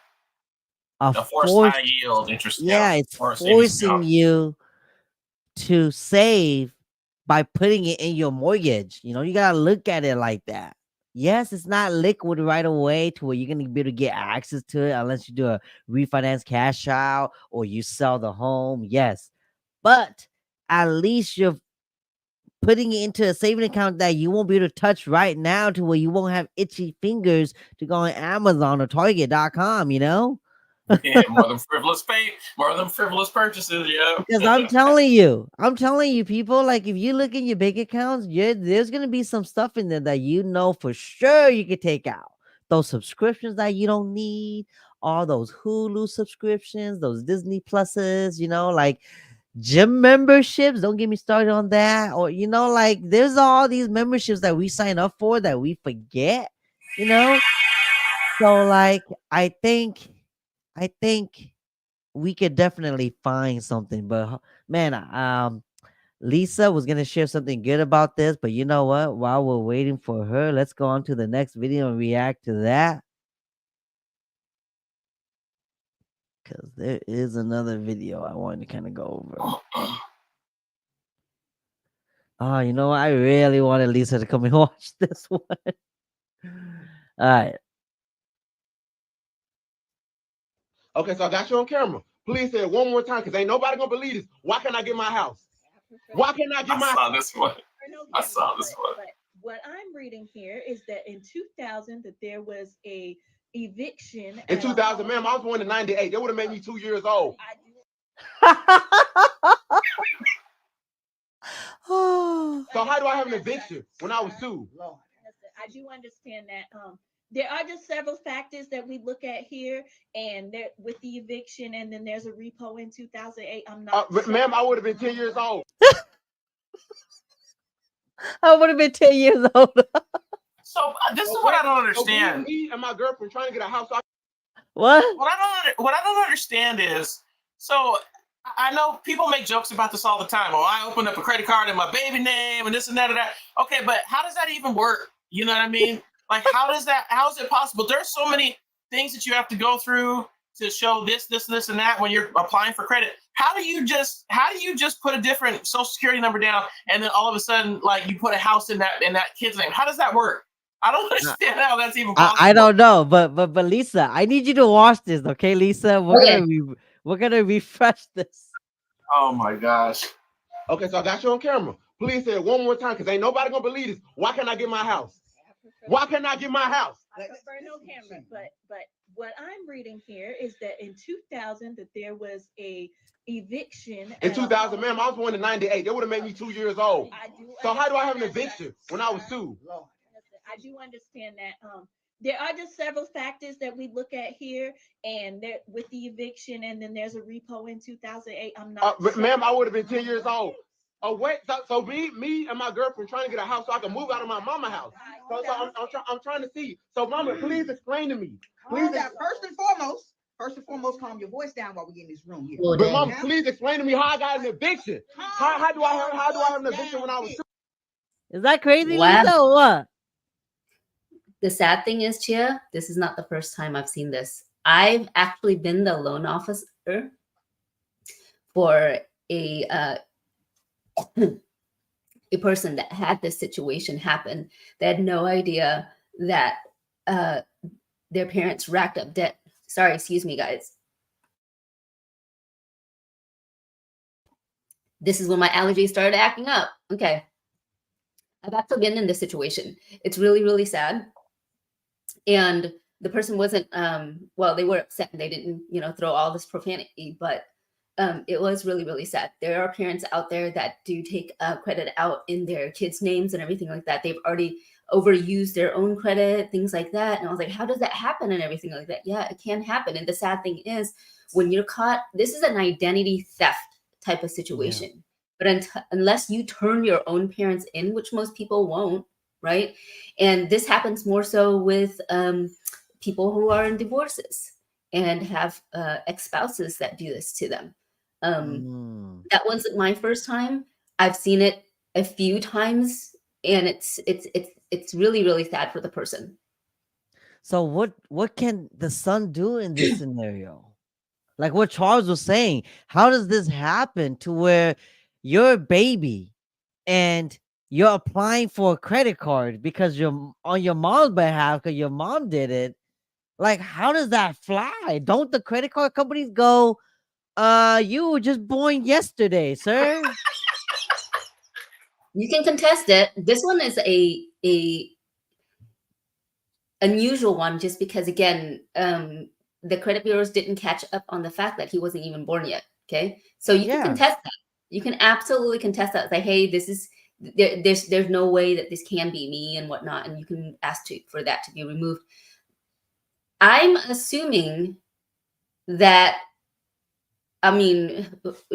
A A forced forced, high yield interest yeah, account it's or a savings forcing account. you to save by putting it in your mortgage. You gotta look at it like that. Yes, it's not liquid right away to where you're gonna be able to get access to it unless you do a refinance cash out or you sell the home. Yes, but at least you're putting it into a saving account that you won't be able to touch right now to where you won't have itchy fingers to go on Amazon or Target.com, Yeah, more than frivolous purchases. Yeah. Because I'm telling you, people, like if you look in your bank accounts, there's gonna be some stuff in there that for sure you could take out. Those subscriptions that you don't need, all those Hulu subscriptions, those Disney Pluses, like gym memberships. Don't get me started on that. Or like there's all these memberships that we sign up for that we forget, you know. So like I think we could definitely find something. But man, Lisa was gonna share something good about this, but you know what? While we're waiting for her, let's go on to the next video and react to that. Because there is another video I wanted to kind of go over. Oh, you know what? I really wanted Lisa to come and watch this one. All right. Okay, so I got you on camera. Please say it one more time, because ain't nobody gonna believe this. Why can't I get my house? Why can't I get my saw this one. I saw this one. But what I'm reading here is that in 2000 that there was a eviction. In 2000, ma'am, I was born in 98. That would have made me 2 years old. So how do I have an eviction when I was 2? I do understand that. There are just several factors that we look at here, and there with the eviction, and then there's a repo in 2008. I'm not sure. Ma'am, I would have been 10 years old. I would have been 10 years old. So this is what I don't understand. Me and my girlfriend trying to get a house. What? What I don't understand is, so I know people make jokes about this all the time. Oh, I opened up a credit card in my baby name and this and that and that. Okay, but how does that even work? You know what I mean? Like, how is it possible? There's so many things that you have to go through to show this, and that when you're applying for credit. How do you just put a different social security number down and then all of a sudden, like, you put a house in that kid's name? How does that work? I don't understand how that's even possible. I don't know, but Lisa, I need you to watch this, okay, Lisa? We're gonna refresh this. Oh my gosh. Okay, so I got you on camera. Please say it one more time, because ain't nobody gonna believe this. Why can't I get my house? Why can't I get my house? I prefer no camera, but what I'm reading here is that in 2000 that there was a eviction. In 2000, ma'am, I was born in 98. That would have made me 2 years old. So how do I have an eviction when I was 2? I do understand that. There are just several factors that we look at here, and there with the eviction, and then there's a repo in 2008. I'm not. Ma'am, I would have been 10 years old. Oh wait, so me and my girlfriend trying to get a house so I can move out of my mama house. So I'm trying to see. So mama, please explain to me. Please. First and foremost, calm your voice down while we get in this room here. But mama, please explain to me how I got an eviction. How do I have an eviction when I was 2? Is that crazy, Wow. Lisa, or what? The sad thing is, Chia, this is not the first time I've seen this. I've actually been the loan officer for a person that had this situation happen. They had no idea that their parents racked up debt. Sorry, excuse me, guys. This is when my allergies started acting up. Okay. I've actually been in this situation. It's really, really sad. And the person wasn't, well, they were upset and they didn't, throw all this profanity, but it was really, really sad. There are parents out there that do take credit out in their kids' names and everything like that. They've already overused their own credit, things like that. And I was like, how does that happen and everything like that? Yeah, it can happen. And the sad thing is when you're caught, this is an identity theft type of situation. Yeah. But unless you turn your own parents in, which most people won't, right? And this happens more so with people who are in divorces and have ex-spouses that do this to them. That wasn't my first time. I've seen it a few times, and it's really, really sad for the person. So what can the son do in this scenario? Like what Charles was saying, how does this happen to where you're a baby and you're applying for a credit card because you're on your mom's behalf because your mom did it? Like, how does that fly? Don't the credit card companies go, you were just born yesterday, sir? You can contest it. This one is a unusual one just because, again, the credit bureaus didn't catch up on the fact that he wasn't even born yet. Okay, so you can contest that. You can absolutely contest that. Say, hey, this is there's no way that this can be me and whatnot, and you can ask for that to be removed. I'm assuming that, I mean,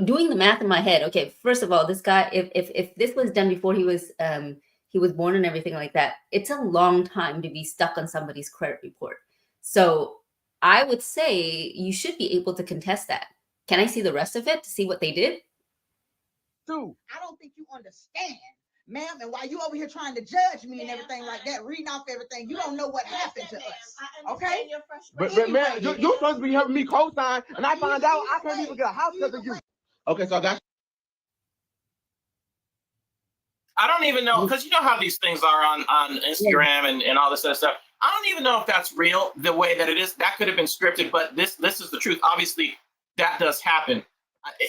doing the math in my head. Okay, first of all, this guy, if this was done before he was born and everything like that, it's a long time to be stuck on somebody's credit report. So I would say you should be able to contest that. Can I see the rest of it to see what they did? Dude, I don't think you understand, ma'am. And while you over here trying to judge me and everything like that, reading off everything, you don't know what happened to us. Okay? But man, you're supposed to be helping me co-sign, and I find out I can't even get a house because of you. Okay, so I got. I don't even know, because you know how these things are on Instagram and all this other stuff. I don't even know if that's real, the way that it is. That could have been scripted, but this is the truth. Obviously, that does happen.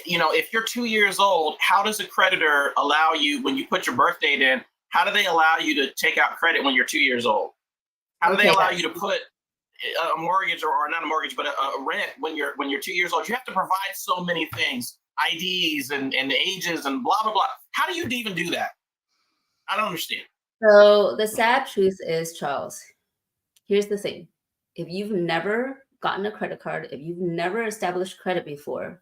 If you're 2 years old, how does a creditor allow you, when you put your birth date in, how do they allow you to take out credit when you're 2 years old? How do they allow you to put a mortgage or not a mortgage, but a rent when you're 2 years old? You have to provide so many things, IDs and ages and blah, blah, blah. How do you even do that? I don't understand. So the sad truth is, Charles, here's the thing. If you've never gotten a credit card, if you've never established credit before,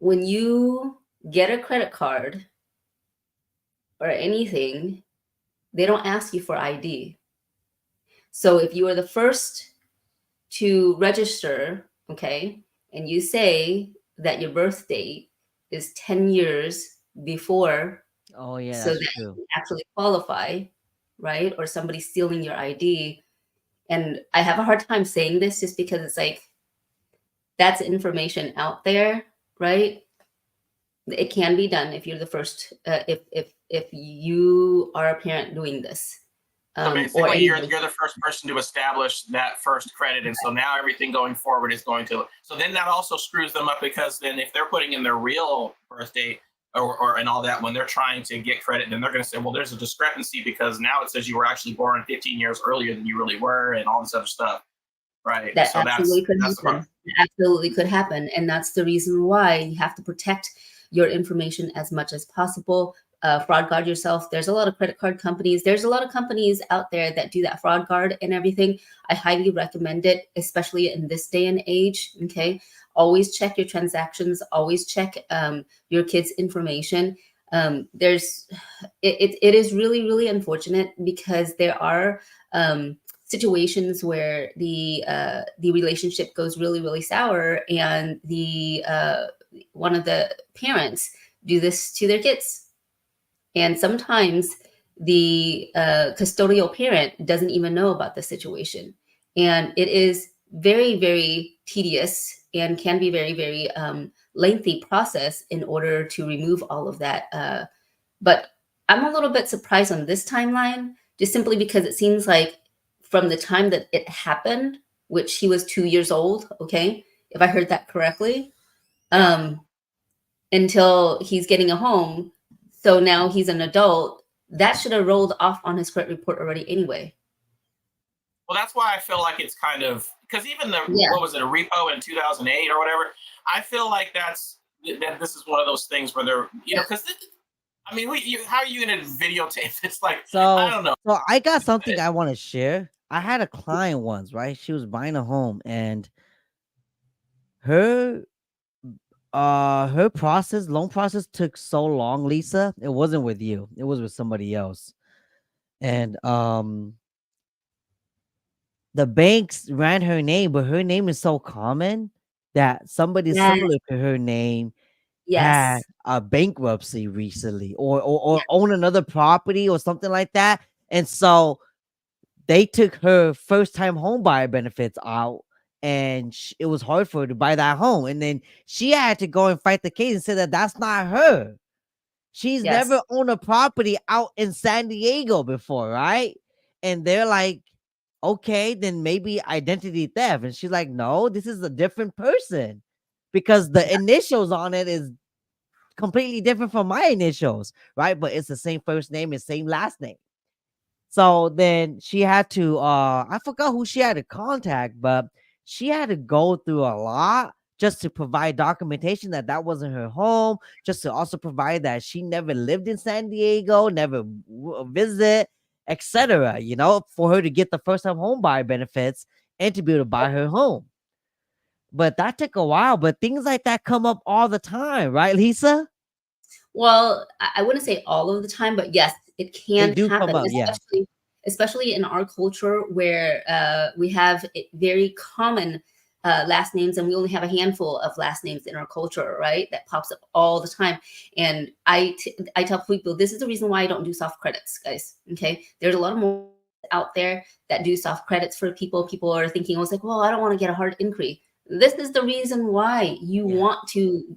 when you get a credit card or anything, they don't ask you for ID. So if you are the first to register, okay, and you say that your birth date is 10 years before, oh yeah, so that true. you actually qualify, right? Or somebody stealing your ID. And I have a hard time saying this just because it's like, that's information out there, right? It can be done if you're the first, if you are a parent doing this. So basically, you're the first person to establish that first credit, and so now everything going forward is going to. So then that also screws them up, because then if they're putting in their real birth date, or and all that, when they're trying to get credit, then they're going to say, well, there's a discrepancy because now it says you were actually born 15 years earlier than you really were, and all this other stuff, right? That So absolutely could that's the part. happen. Absolutely could happen. And that's the reason why you have to protect your information as much as possible. Fraud guard yourself. There's a lot of credit card companies. There's a lot of companies out there that do that fraud guard and everything. I highly recommend it, especially in this day and age. Okay. Always check your transactions. Always check your kids' information. It is really, really unfortunate because there are situations where the relationship goes really, really sour, and the one of the parents do this to their kids. And sometimes the custodial parent doesn't even know about the situation. And it is very, very tedious and can be very, very lengthy process in order to remove all of that. But I'm a little bit surprised on this timeline, just simply because it seems like from the time that it happened, which he was 2 years old, okay, if I heard that correctly, until he's getting a home. So now he's an adult. That should have rolled off on his credit report already anyway. Well, that's why I feel like it's kind of, because even Yeah. what was it, a repo in 2008 or whatever, I feel like that this is one of those things where they're, because I mean, how are you going to videotape? It's like, I don't know. So I got something I want to share. I had a client once, right? She was buying a home, and her loan process took so long, Lisa. It wasn't with you. It was with somebody else. And the banks ran her name, but her name is so common that somebody Yeah. similar to her name had Yes. a bankruptcy recently, or own another property or something like that. And so they took her first time home buyer benefits out, and it was hard for her to buy that home. And then she had to go and fight the case and say that that's not her. She's Yes. never owned a property out in San Diego before, right? And they're like, okay, then maybe identity theft. And she's like, no, this is a different person because the initials on it is completely different from my initials, right? But it's the same first name and same last name. So then she had to I forgot who she had to contact, but she had to go through a lot just to provide documentation that that wasn't her home, just to also provide that she never lived in San Diego, never visit, etc. For her to get the first time home buyer benefits and to be able to buy her home. But that took a while. But things like that come up all the time, right, Lisa? Well, I wouldn't say all of the time, but yes, it They can do happen, come up, yeah. especially in our culture where we have very common last names, and we only have a handful of last names in our culture, right? That pops up all the time. And I tell people, this is the reason why I don't do soft credits, guys. Okay, there's a lot of more out there that do soft credits for people. People are thinking, I was like, well, I don't want to get a hard inquiry. This is the reason why you want to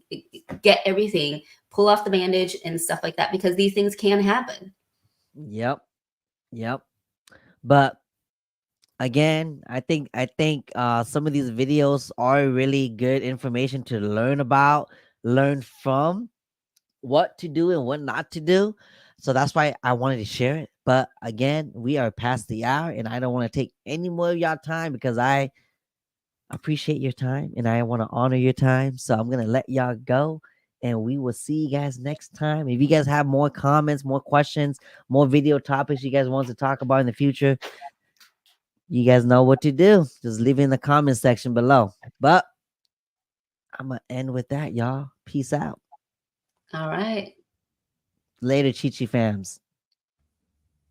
get everything, pull off the bandage and stuff like that, because these things can happen. Yep. But again, I think some of these videos are really good information to learn from what to do and what not to do. So that's why I wanted to share it. But again, we are past the hour, and I don't want to take any more of y'all time because I appreciate your time and I want to honor your time. So I'm gonna let y'all go, and we will see you guys next time. If you guys have more comments, more questions, more video topics you guys want to talk about in the future, you guys know what to do. Just leave it in the comment section below. But I'm gonna end with that, y'all. Peace out. All right. Later, Chi Chi fams.